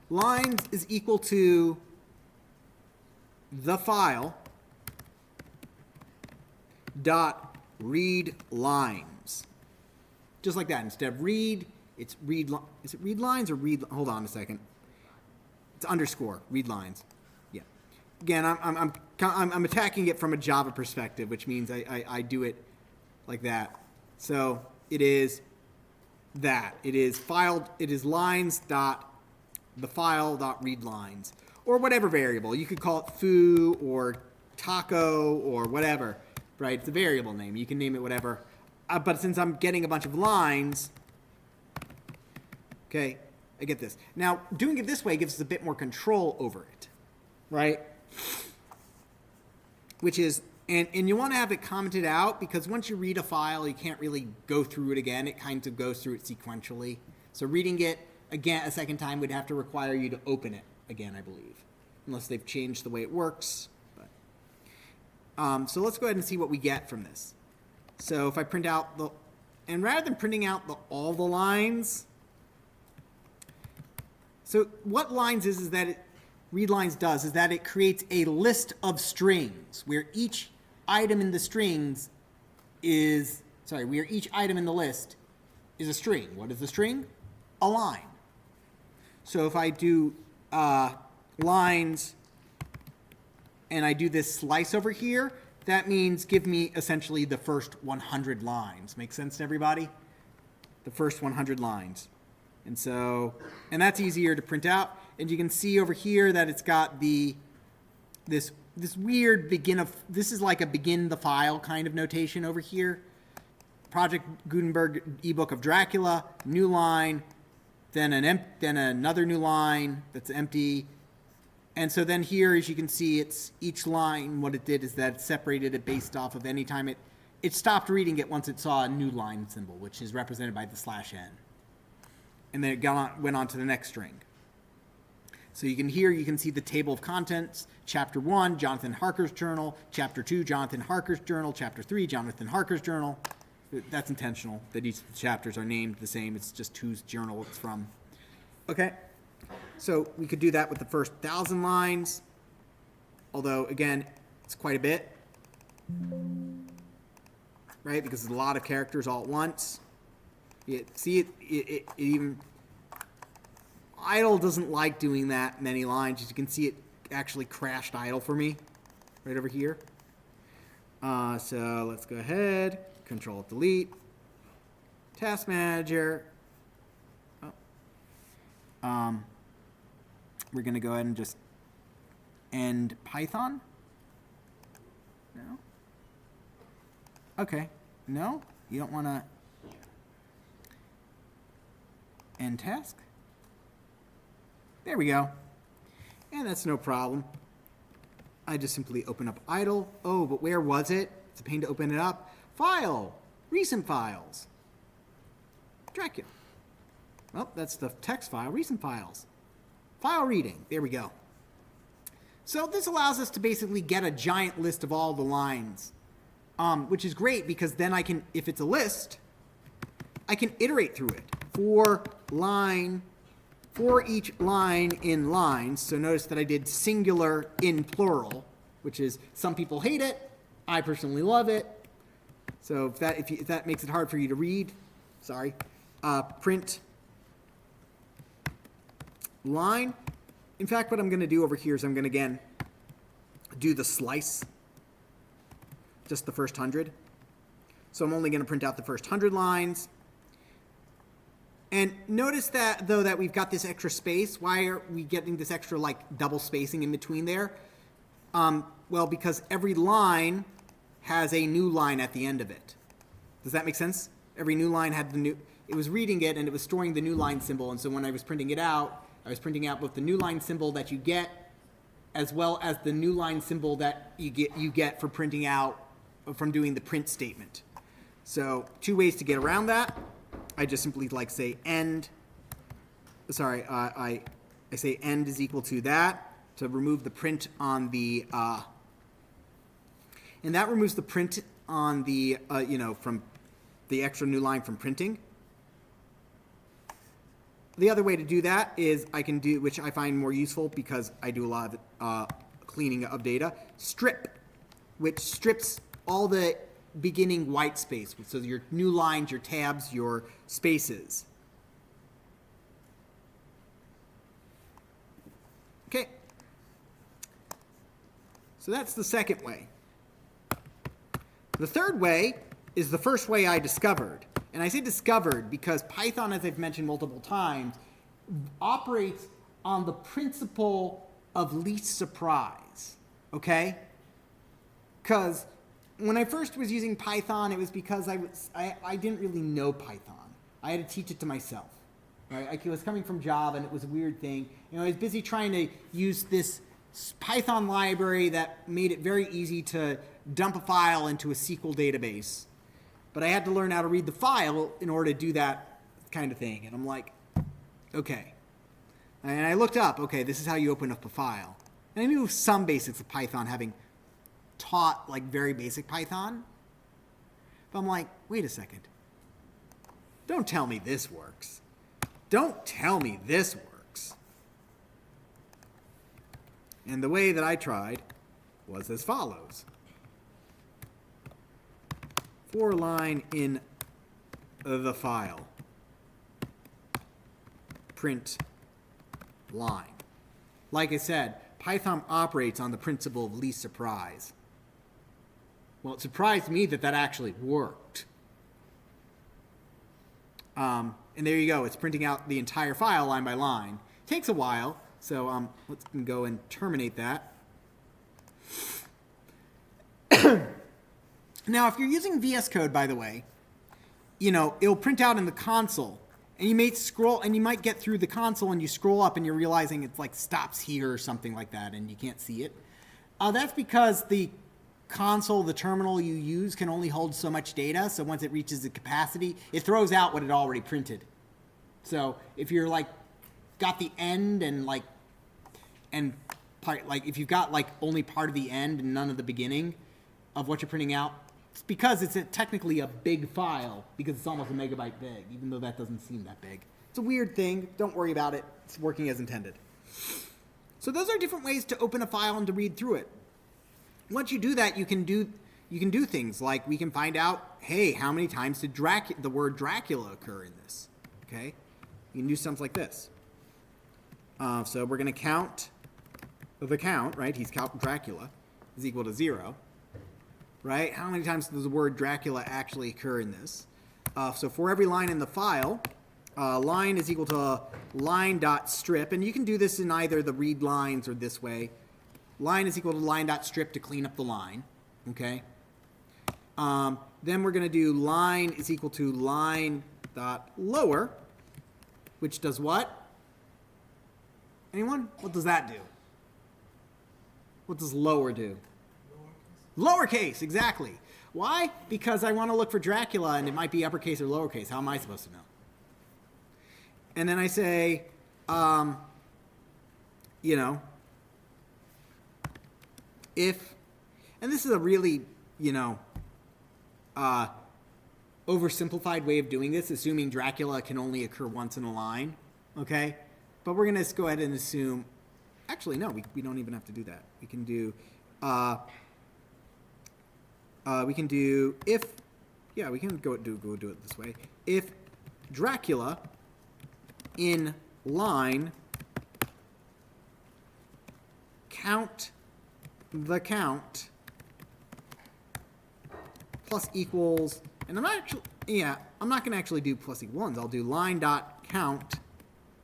Lines is equal to the file dot read lines. Just like that. Instead of read, it's read. Is it read lines or read? Hold on a second. It's underscore read lines. Yeah. Again, I'm attacking it from a Java perspective, which means I do it like that. So it is that. It is filed. It is lines dot the file dot read lines, or whatever variable. You could call it foo or taco or whatever, right? It's a variable name. You can name it whatever. But since I'm getting a bunch of lines, okay, I get this. Now, doing it this way gives us a bit more control over it, right? Which is, and you want to have it commented out, because once you read a file, you can't really go through it again. It kind of goes through it sequentially. So reading it again a second time would have to require you to open it again, I believe, unless they've changed the way it works. But, so let's go ahead and see what we get from this. So if I print out and rather than printing out all the lines, so what lines is that read lines does is that it creates a list of strings where each item in the strings is, where each item in the list is a string. What is the string? A line. So if I do lines and I do this slice over here, that means give me essentially the first 100 lines. Make sense to everybody? The first 100 lines. And that's easier to print out. And you can see over here that it's got this weird this is like a begin the file kind of notation over here. Project Gutenberg ebook of Dracula, new line, then another new line that's empty. And so then here, as you can see, it's each line, what it did is that it separated it based off of any time it stopped reading it once it saw a new line symbol, which is represented by the /n. And then it went on to the next string. So you can see the table of contents, Chapter 1, Jonathan Harker's journal, Chapter 2, Jonathan Harker's journal, Chapter 3, Jonathan Harker's journal. That's intentional, that each of the chapters are named the same. It's just whose journal it's from. Okay. So we could do that with the first 1,000 lines, although, again, it's quite a bit, right, because there's a lot of characters all at once. See, it even, idle doesn't like doing that many lines. As you can see, it actually crashed idle for me right over here. So let's go ahead, Control Delete, Task Manager. We're going to go ahead and just end Python. No? Okay. No? You don't want to end task? There we go. And that's no problem. I just simply open up idle. Oh, but where was it? It's a pain to open it up. File. Recent files. Dracula. Well, that's the text file. Recent files. File reading. There we go. So this allows us to basically get a giant list of all the lines, which is great because then I can, if it's a list, I can iterate through it for each line in lines. So notice that I did singular in plural, which is some people hate it. I personally love it. So if that makes it hard for you to read, sorry, print line. In fact, what I'm going to do over here is I'm going to, again, do the slice, just the first 100. So I'm only going to print out the first 100 lines. And notice that, though, that we've got this extra space. Why are we getting this extra, like, double spacing in between there? Well, because every line has a new line at the end of it. Does that make sense? Every new line had it was reading it, and it was storing the new line symbol. And so when I was printing it out, I was printing out both the new line symbol that you get, as well as the new line symbol that you get for printing out, from doing the print statement. So 2 ways to get around that. I just simply say end. Sorry, I say end is equal to that to remove the print on the, and that removes the print on the, from the extra new line from printing. The other way to do that is I can do, which I find more useful because I do a lot of cleaning of data, strip, which strips all the beginning white space. So your new lines, your tabs, your spaces. Okay. So that's the second way. The third way is the first way I discovered. And I say discovered because Python, as I've mentioned multiple times, operates on the principle of least surprise, okay? Because when I first was using Python, it was because I didn't really know Python. I had to teach it to myself, right? I was coming from Java, and it was a weird thing. I was busy trying to use this Python library that made it very easy to dump a file into a SQL database. But I had to learn how to read the file in order to do that kind of thing. And I'm like, okay. And I looked up, okay, this is how you open up a file. And I knew some basics of Python, having taught very basic Python. But I'm like, wait a second. Don't tell me this works. Don't tell me this works. And the way that I tried was as follows. For line in the file, print line. Like I said, Python operates on the principle of least surprise. Well, it surprised me that actually worked. And there you go. It's printing out the entire file line by line. It takes a while, so let's go and terminate that. Now, if you're using VS Code, by the way, it'll print out in the console, and you may scroll, and you might get through the console, and you scroll up, and you're realizing it's stops here or something like that, and you can't see it. That's because the console, the terminal you use, can only hold so much data. So once it reaches the capacity, it throws out what it already printed. So if you're got the end and if you've got only part of the end and none of the beginning of what you're printing out, it's because it's technically a big file, because it's almost a megabyte big, even though that doesn't seem that big. It's a weird thing. Don't worry about it. It's working as intended. So those are different ways to open a file and to read through it. Once you do that, you can do things like we can find out, hey, how many times did the word Dracula occur in this? Okay, you can do something like this. So we're going to count the count, right? He's count Dracula is equal to 0. right? How many times does the word Dracula actually occur in this? So for every line in the file, line is equal to line.strip, and you can do this in either the read lines or this way. Line is equal to line.strip to clean up the line, okay? Then we're going to do line is equal to line.lower, which does what? Anyone? What does that do? What does lower do? Lowercase, exactly. Why? Because I want to look for Dracula, and it might be uppercase or lowercase. How am I supposed to know? And then I say, you know, if, and this is a really, you know, oversimplified way of doing this, assuming Dracula can only occur once in a line, okay? But we're going to go ahead and assume, actually, no, we don't even have to do that. We can do, if, yeah, we can go do it this way. If Dracula in line count the count plus equals, and I'm not going to actually do plus equal ones. I'll do line dot count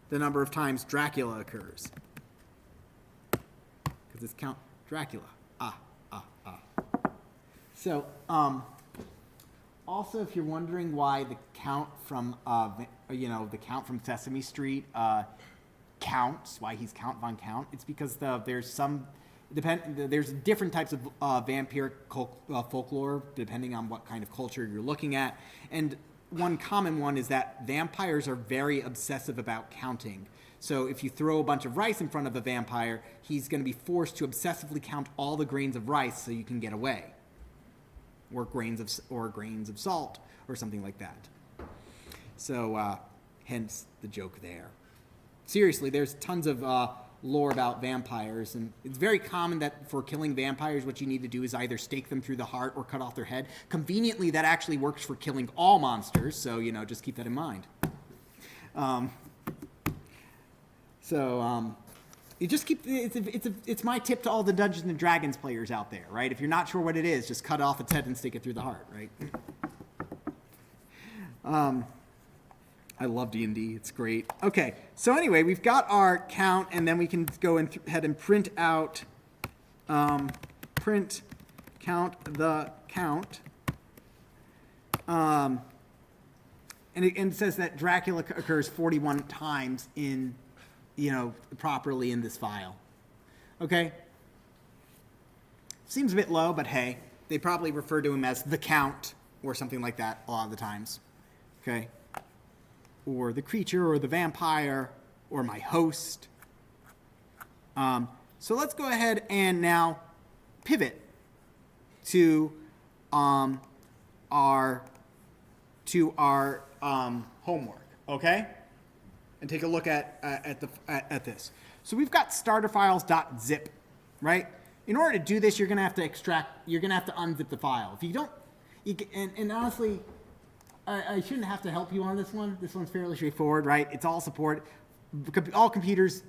the number of times Dracula occurs, because it's count Dracula. So, also, if you're wondering why the count from, the count from Sesame Street counts, why he's Count Von Count, it's because there's different types of vampiric folklore depending on what kind of culture you're looking at, and one common one is that vampires are very obsessive about counting. So if you throw a bunch of rice in front of a vampire, he's going to be forced to obsessively count all the grains of rice so you can get away. Or grains of salt, or something like that. So, hence the joke there. Seriously, there's tons of lore about vampires, and it's very common that for killing vampires, what you need to do is either stake them through the heart or cut off their head. Conveniently, that actually works for killing all monsters, so, just keep that in mind. You just keep, it's my tip to all the Dungeons and Dragons players out there, right? If you're not sure what it is, just cut off its head and stick it through the heart, right? I love D&D, it's great. Okay, so anyway, we've got our count, and then we can go ahead and print out, print count the count. And it says that Dracula occurs 41 times in, properly in this file. Okay? Seems a bit low, but hey, they probably refer to him as the Count or something like that a lot of the times. Okay? Or the creature or the vampire or my host. So let's go ahead and now pivot to our homework, okay? And take a look at this. So we've got starterfiles.zip, right? In order to do this, you're gonna have to unzip the file. If you don't, and honestly, I shouldn't have to help you on this one. This one's fairly straightforward, right? It's all support. All computers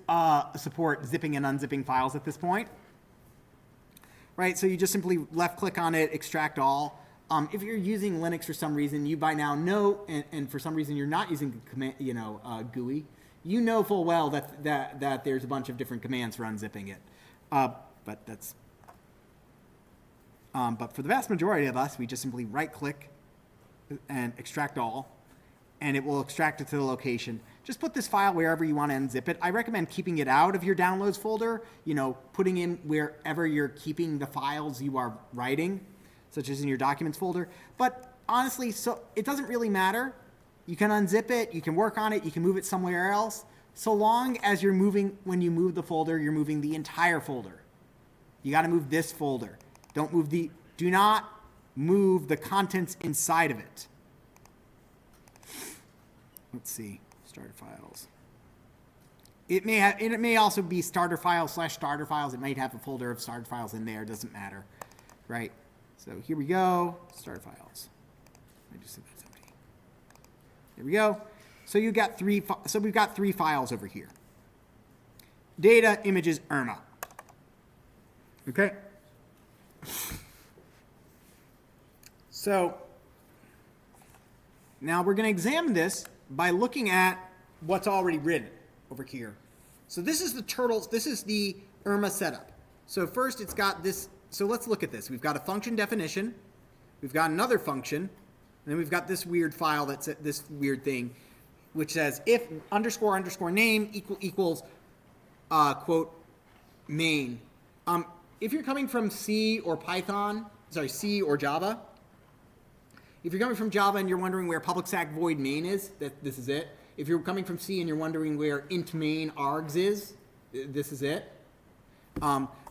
support zipping and unzipping files at this point, right? So you just simply left-click on it, extract all. If you're using Linux for some reason, you by now know, and for some reason you're not using GUI, you know full well that there's a bunch of different commands for unzipping it. But for the vast majority of us, we just simply right-click and extract all, and it will extract it to the location. Just put this file wherever you want to unzip it. I recommend keeping it out of your downloads folder, putting in wherever you're keeping the files you are writing, such as in your documents folder. But honestly, so it doesn't really matter. You can unzip it, you can work on it, you can move it somewhere else, so long as when you move the folder, you're moving the entire folder. You got to move this folder. Do not move the contents inside of it. Let's see, starter files. It may also be starter files / starter files. It might have a folder of starter files in there. It doesn't matter, right? So here we go, starter files. I just said that's empty. There we go. So we've got three files over here. Data, images, Irma. Okay. So now we're going to examine this by looking at what's already written over here. So this is the turtles. This is the IRMA setup. So first it's got this. So let's look at this. We've got a function definition. We've got another function. And then we've got this weird file that's this weird thing, which says if underscore underscore name equals quote main. If you're coming from C or Python, sorry, C or Java, if you're coming from Java and you're wondering where public stack void main is, this is it. If you're coming from C and you're wondering where int main args is, this is it.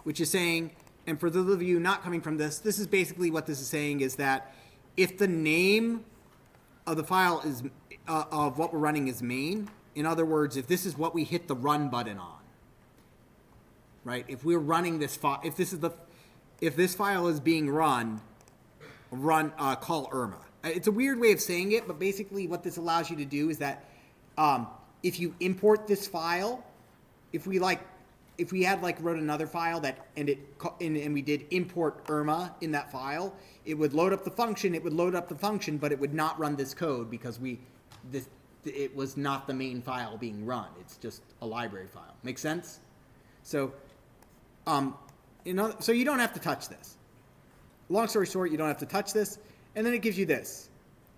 Which is saying, and for those of you not coming from this is basically what this is saying is that if the name of the file is of what we're running is main, in other words, if this is what we hit the run button on, right? If we're running this file, if this file is being run, call IRMA. It's a weird way of saying it, but basically what this allows you to do is that if you import this file, if we had wrote another file and we did import IRMA in that file, it would load up the function, but it would not run this code because it was not the main file being run. It's just a library file. Make sense? So, so you don't have to touch this. Long story short, you don't have to touch this. And then it gives you this.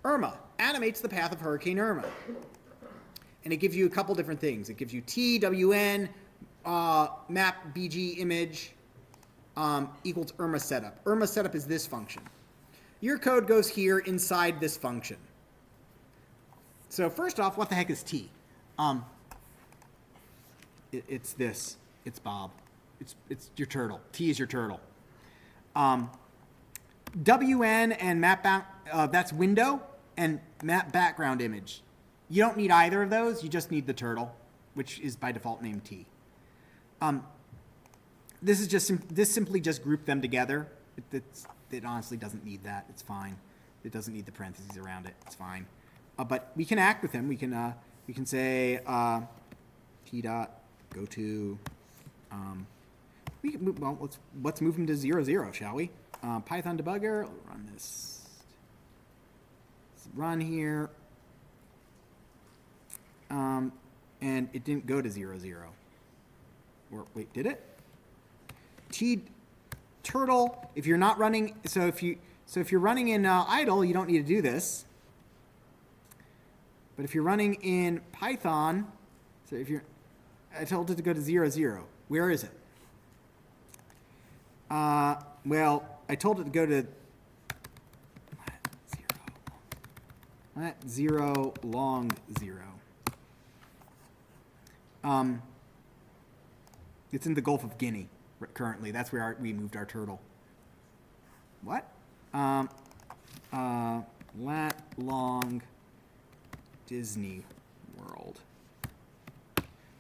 IRMA animates the path of Hurricane Irma. And it gives you a couple different things. It gives you TWN, map BG image equals IRMA setup. IRMA setup is this function. Your code goes here inside this function. So first off, what the heck is T? It's this. It's Bob. It's your turtle. T is your turtle. WN and map that's window and map background image. You don't need either of those. You just need the turtle, which is by default named T. This simply just grouped them together. It honestly doesn't need that. It's fine. It doesn't need the parentheses around it. It's fine. But we can act with them. We can say T dot go to. Let's move them to 0, 0, shall we? Python debugger. I'll run this. Let's run here. And it didn't go to 0, 0. Or wait, did it? Turtle. If you're not running, so if you're running in idle, you don't need to do this. But if you're running in Python, so I told it to go to 0, 0. Where is it? Well, I told it to go to 0, long 0. It's in the Gulf of Guinea currently. That's where we moved our turtle. What? Lat long Disney World.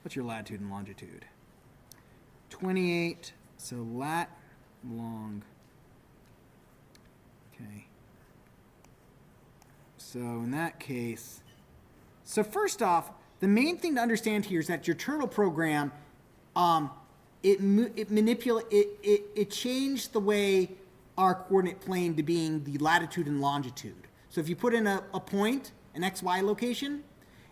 What's your latitude and longitude? 28. So lat long. Okay. So in that case, so first off, the main thing to understand here is that your turtle program, it changed the way our coordinate plane to being the latitude and longitude. So if you put in a point, an XY location,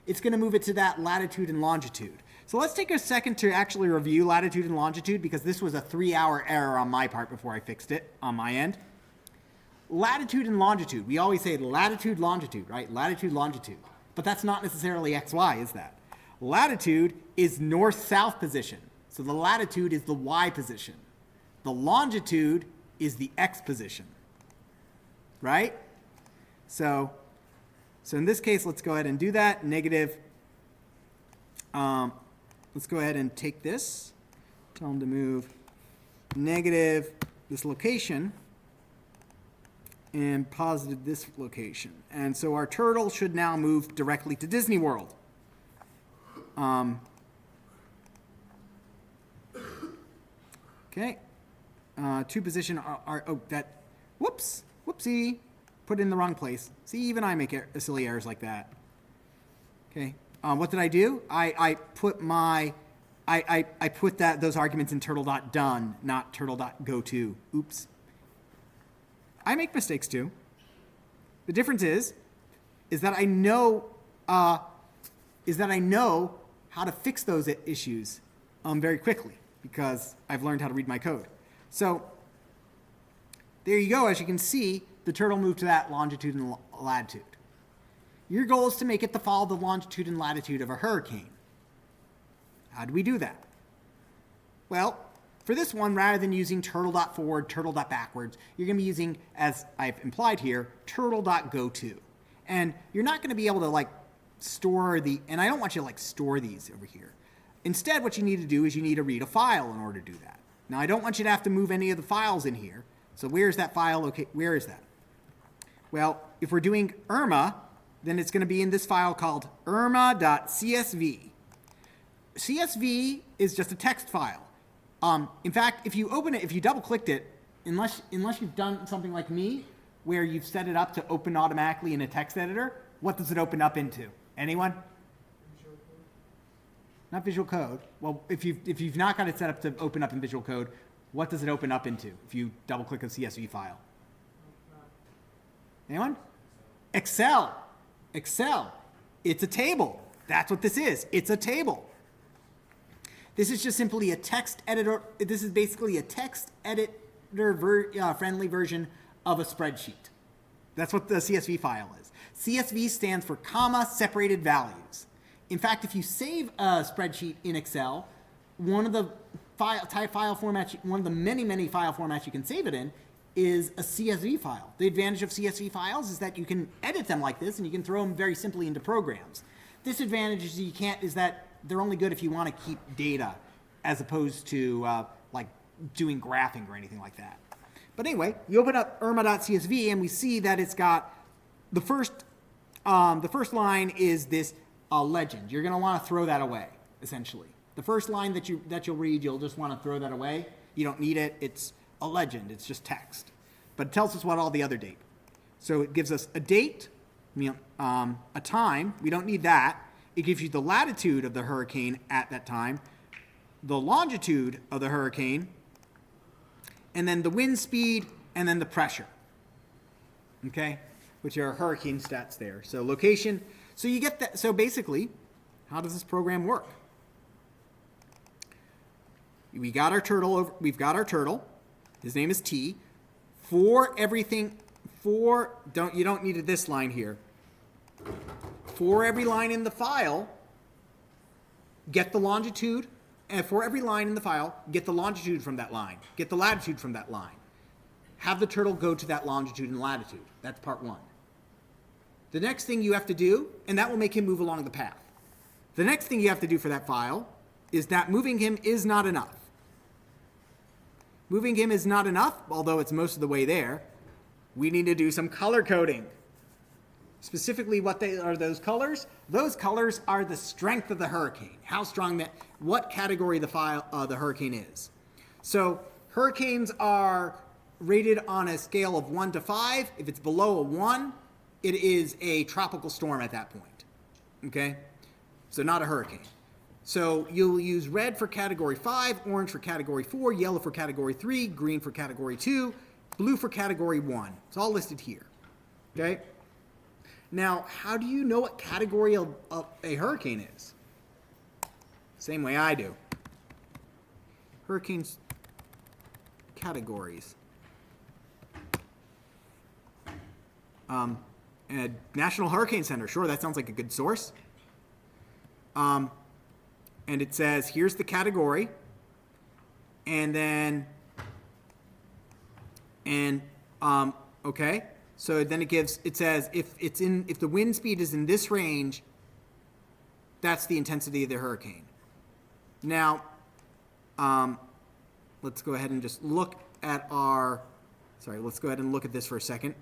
it's going to move it to that latitude and longitude. So let's take a second to actually review latitude and longitude because this was a 3-hour error on my part before I fixed it on my end. Latitude and longitude. We always say latitude, longitude, right? Latitude, longitude. But that's not necessarily XY, is that? Latitude is north-south position. So the latitude is the Y position. The longitude is the X position. Right? So in this case, let's go ahead and do that. Negative. Let's go ahead and take this. Tell them to move negative this location and positive this location. And so our turtle should now move directly to Disney World. Okay. To position whoopsie, put it in the wrong place. See, even I make silly errors like that. Okay. What did I do? I put those arguments in turtle.done, not turtle.goto. Oops. I make mistakes too. The difference is that I know how to fix those issues very quickly because I've learned how to read my code. So there you go. As you can see, the turtle moved to that longitude and latitude. Your goal is to make it to follow the longitude and latitude of a hurricane. How do we do that? Well, for this one, rather than using turtle.forward, turtle.backwards, you're going to be using, as I've implied here, turtle.goto. And you're not going to be able to store and I don't want you to store these over here. Instead, what you need to do is you need to read a file in order to do that. Now, I don't want you to have to move any of the files in here. So where's that file? Okay, where is that? Well, if we're doing Irma, then it's going to be in this file called irma.csv. CSV is just a text file. In fact, if you open it, if you double-clicked it, unless you've done something like me, where you've set it up to open automatically in a text editor, what does it open up into? Anyone? Visual Code. Not Visual Code. Well, if you've not got it set up to open up in Visual Code, what does it open up into if you double-click a CSV file? Anyone? Excel. Excel. It's a table. That's what this is. It's a table. This is just simply a text editor. This is basically a text editor friendly version of a spreadsheet. That's what the CSV file is. CSV stands for comma separated values. In fact, if you save a spreadsheet in Excel, one of the many file formats you can save it in is a CSV file. The advantage of CSV files is that you can edit them like this and you can throw them very simply into programs. Disadvantage is that they're only good if you want to keep data as opposed to doing graphing or anything like that. But anyway, you open up irma.csv and we see that it's got the first line is this legend. You're going to want to throw that away, essentially. The first line that you'll read, you'll just want to throw that away. You don't need it. It's a legend. It's just text. But it tells us what all the other date. So it gives us a date, a time. We don't need that. It gives you the latitude of the hurricane at that time, the longitude of the hurricane, and then the wind speed, and then the pressure. Okay? Which are hurricane stats there. So location. So you get that. So basically, how does this program work? We've got our turtle. His name is T. You don't need this line here. For every line in the file, get the longitude, and for every line in the file, get the longitude from that line. Get the latitude from that line. Have the turtle go to that longitude and latitude. That's part one. The next thing you have to do, and that will make him move along the path. The next thing you have to do for that file is that moving him is not enough. Moving him is not enough, although it's most of the way there. We need to do some color coding. Specifically, what are those colors? Those colors are the strength of the hurricane. How strong what category the hurricane is. So hurricanes are rated on a scale of 1 to 5. If it's below a 1, it is a tropical storm at that point. Okay? So not a hurricane. So you'll use red for category 5, orange for category 4, yellow for category 3, green for category 2, blue for category 1. It's all listed here. Okay? Now, how do you know what category of a hurricane is? Same way I do. Hurricanes categories. And National Hurricane Center. Sure, that sounds like a good source. And it says, here's the category. And then, okay. So then it says if the wind speed is in this range, that's the intensity of the hurricane. Now, let's go ahead and just look at let's go ahead and look at this for a second.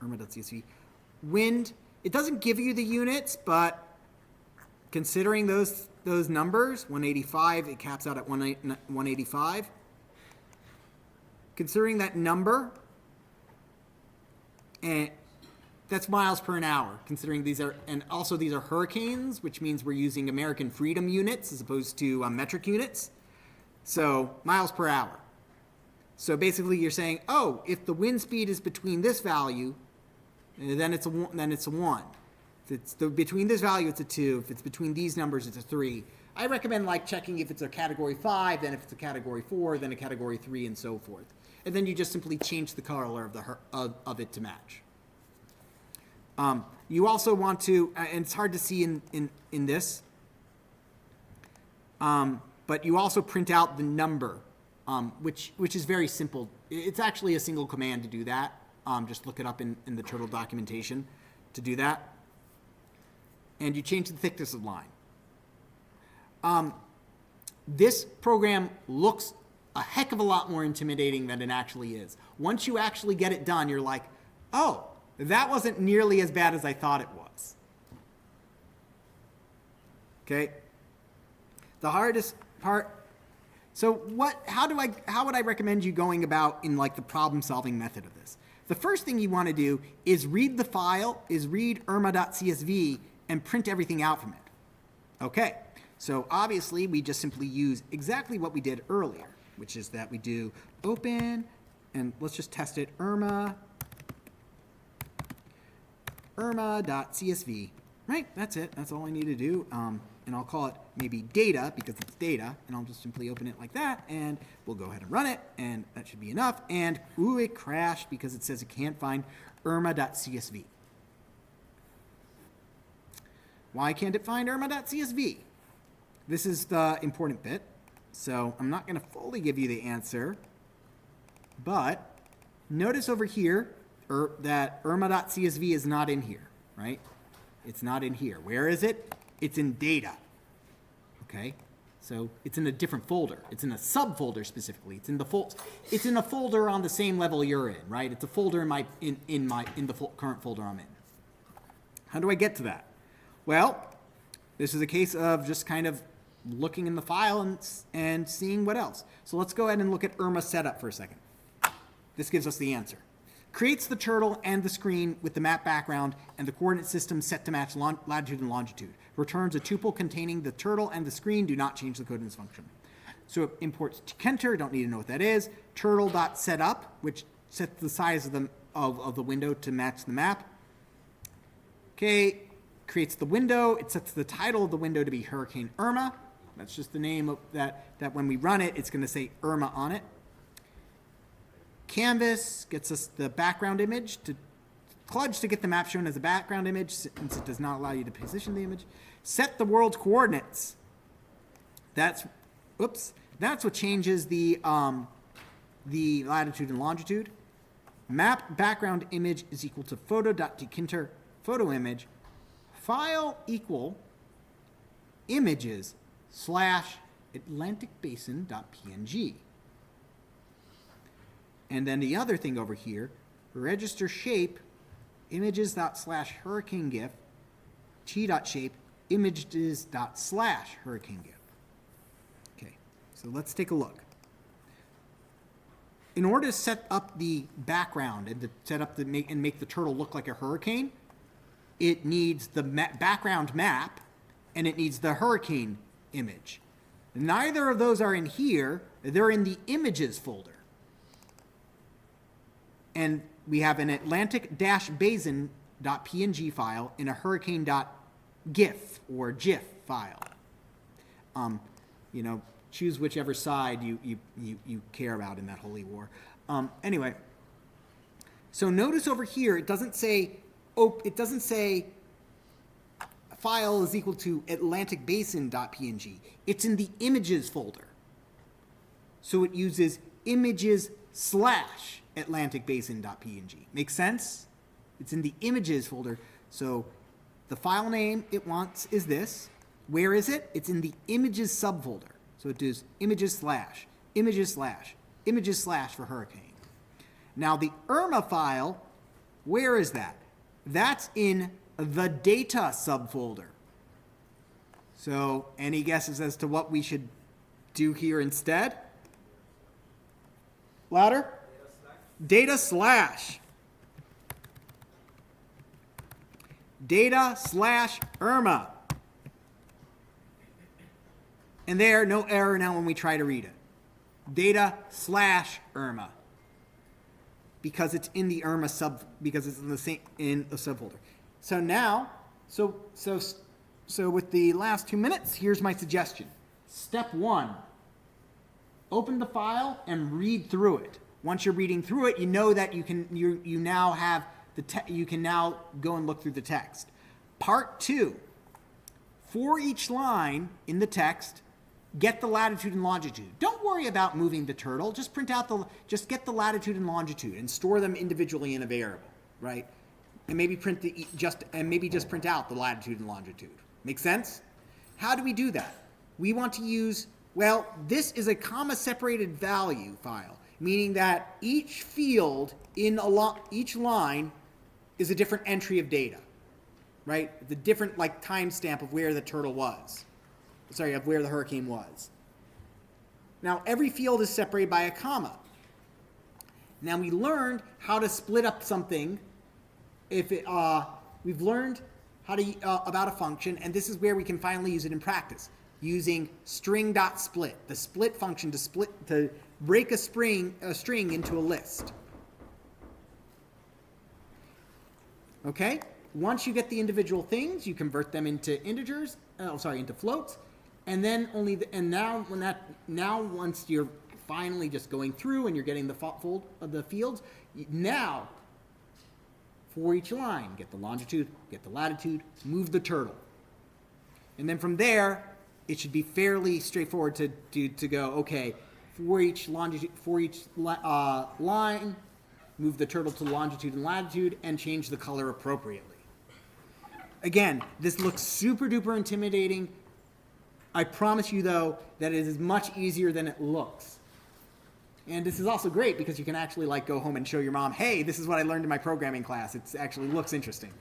Irma.csv. Wind, it doesn't give you the units, but considering those numbers, 185, it caps out at 185. Considering that number, and that's miles per an hour, considering these are hurricanes, which means we're using American freedom units as opposed to metric units. So miles per hour. So basically you're saying, if the wind speed is between this value then it's a 1. Then it's a 1. If it's between this value, it's a 2. If it's between these numbers, it's a 3. I recommend like checking if it's a category 5, then if it's a category 4, then a category 3, and so forth. And then you just simply change the color of it to match. You also want to, and it's hard to see in this, but you also print out the number, which is very simple. It's actually a single command to do that. Just look it up in the Turtle documentation to do that. And you change the thickness of line. This program looks a heck of a lot more intimidating than it actually is. Once you actually get it done, you're like, oh, that wasn't nearly as bad as I thought it was. Okay? The hardest part, so how would I recommend you going about in like the problem-solving method of this? The first thing you want to do is read the file, read irma.csv and print everything out from it. Okay, so obviously we just simply use exactly what we did earlier, which is that we do open, and let's just test it, irma.csv, right? That's it. That's all I need to do. And I'll call it maybe data because it's data, and I'll just simply open it like that, and we'll go ahead and run it, and that should be enough. And ooh, it crashed because it says it can't find irma.csv. Why can't it find irma.csv? This is the important bit. So I'm not going to fully give you the answer, but notice over here that irma.csv is not in here, right? It's not in here. Where is it? It's in data, okay? So it's in a different folder. It's in a subfolder specifically. It's in a folder on the same level you're in, right? It's a folder in the current folder I'm in. How do I get to that? Well, this is a case of just kind of looking in the file and seeing what else. So let's go ahead and look at Irma setup for a second. This gives us the answer. Creates the turtle and the screen with the map background and the coordinate system set to match latitude and longitude. Returns a tuple containing the turtle and the screen. Do not change the code in this function. So it imports tkinter, don't need to know what that is. Turtle.setup, which sets the size of the window to match the map. Okay, creates the window. It sets the title of the window to be Hurricane Irma. That's just the name of that when we run it, it's going to say Irma on it. Canvas gets us the background image. Kludge to get the map shown as a background image since it does not allow you to position the image. Set the world's coordinates. That's what changes the latitude and longitude. Map background image is equal to photo.tkinter photo image. File equal images / atlanticbasin.png. And then the other thing over here, register shape images./hurricane gif t.shape images./hurricane gif. Okay, so let's take a look. In order to set up the background and to set up make the turtle look like a hurricane, it needs the background map and it needs the hurricane image. Neither of those are in here. They're in the images folder. And we have an atlantic-basin.png file and a hurricane.gif or GIF file. Choose whichever side you care about in that holy war. Anyway, so notice over here it doesn't say file is equal to atlanticbasin.png. It's in the images folder. So it uses images/atlanticbasin.png. Makes sense? It's in the images folder. So the file name it wants is this. Where is it? It's in the images subfolder. So it does images/ for hurricane. Now the Irma file, where is that? That's in the data subfolder. So any guesses as to what we should do here instead? Louder? Data/. Data/Irma. And there, no error now when we try to read it. Data/Irma. because it's in the IRMA because it's in the same in a subfolder. So now, so with the last 2 minutes, here's my suggestion. Step 1, open the file and read through it. Once you're reading through it, you know that you now have you can now go and look through the text. Part 2, for each line in the text, get the latitude and longitude. Don't worry about moving the turtle. Just just get the latitude and longitude and store them individually in a variable, right? And maybe just print out the latitude and longitude. Make sense? How do we do that? We want to use, well, this is a comma-separated value file, meaning that each field in each line is a different entry of data, right? The different timestamp of where the turtle was. Sorry, of where the hurricane was. Now, every field is separated by a comma. Now, we learned how to split up something. We've learned how to about a function, and this is where we can finally use it in practice, using string.split, the split function to break a string into a list. Okay? Once you get the individual things, you convert them into integers, into floats, and then once you're finally just going through and you're getting the fold of the fields, now for each line, get the longitude, get the latitude, move the turtle. And then from there, it should be fairly straightforward to go, okay, for each line, move the turtle to longitude and latitude and change the color appropriately. Again, this looks super duper intimidating. I promise you, though, that it is much easier than it looks. And this is also great because you can actually go home and show your mom, hey, this is what I learned in my programming class. It actually looks interesting.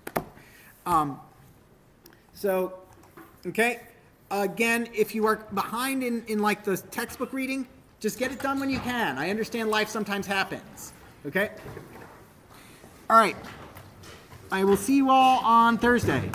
Okay. Again, if you are behind in the textbook reading, just get it done when you can. I understand life sometimes happens. Okay? All right. I will see you all on Thursday.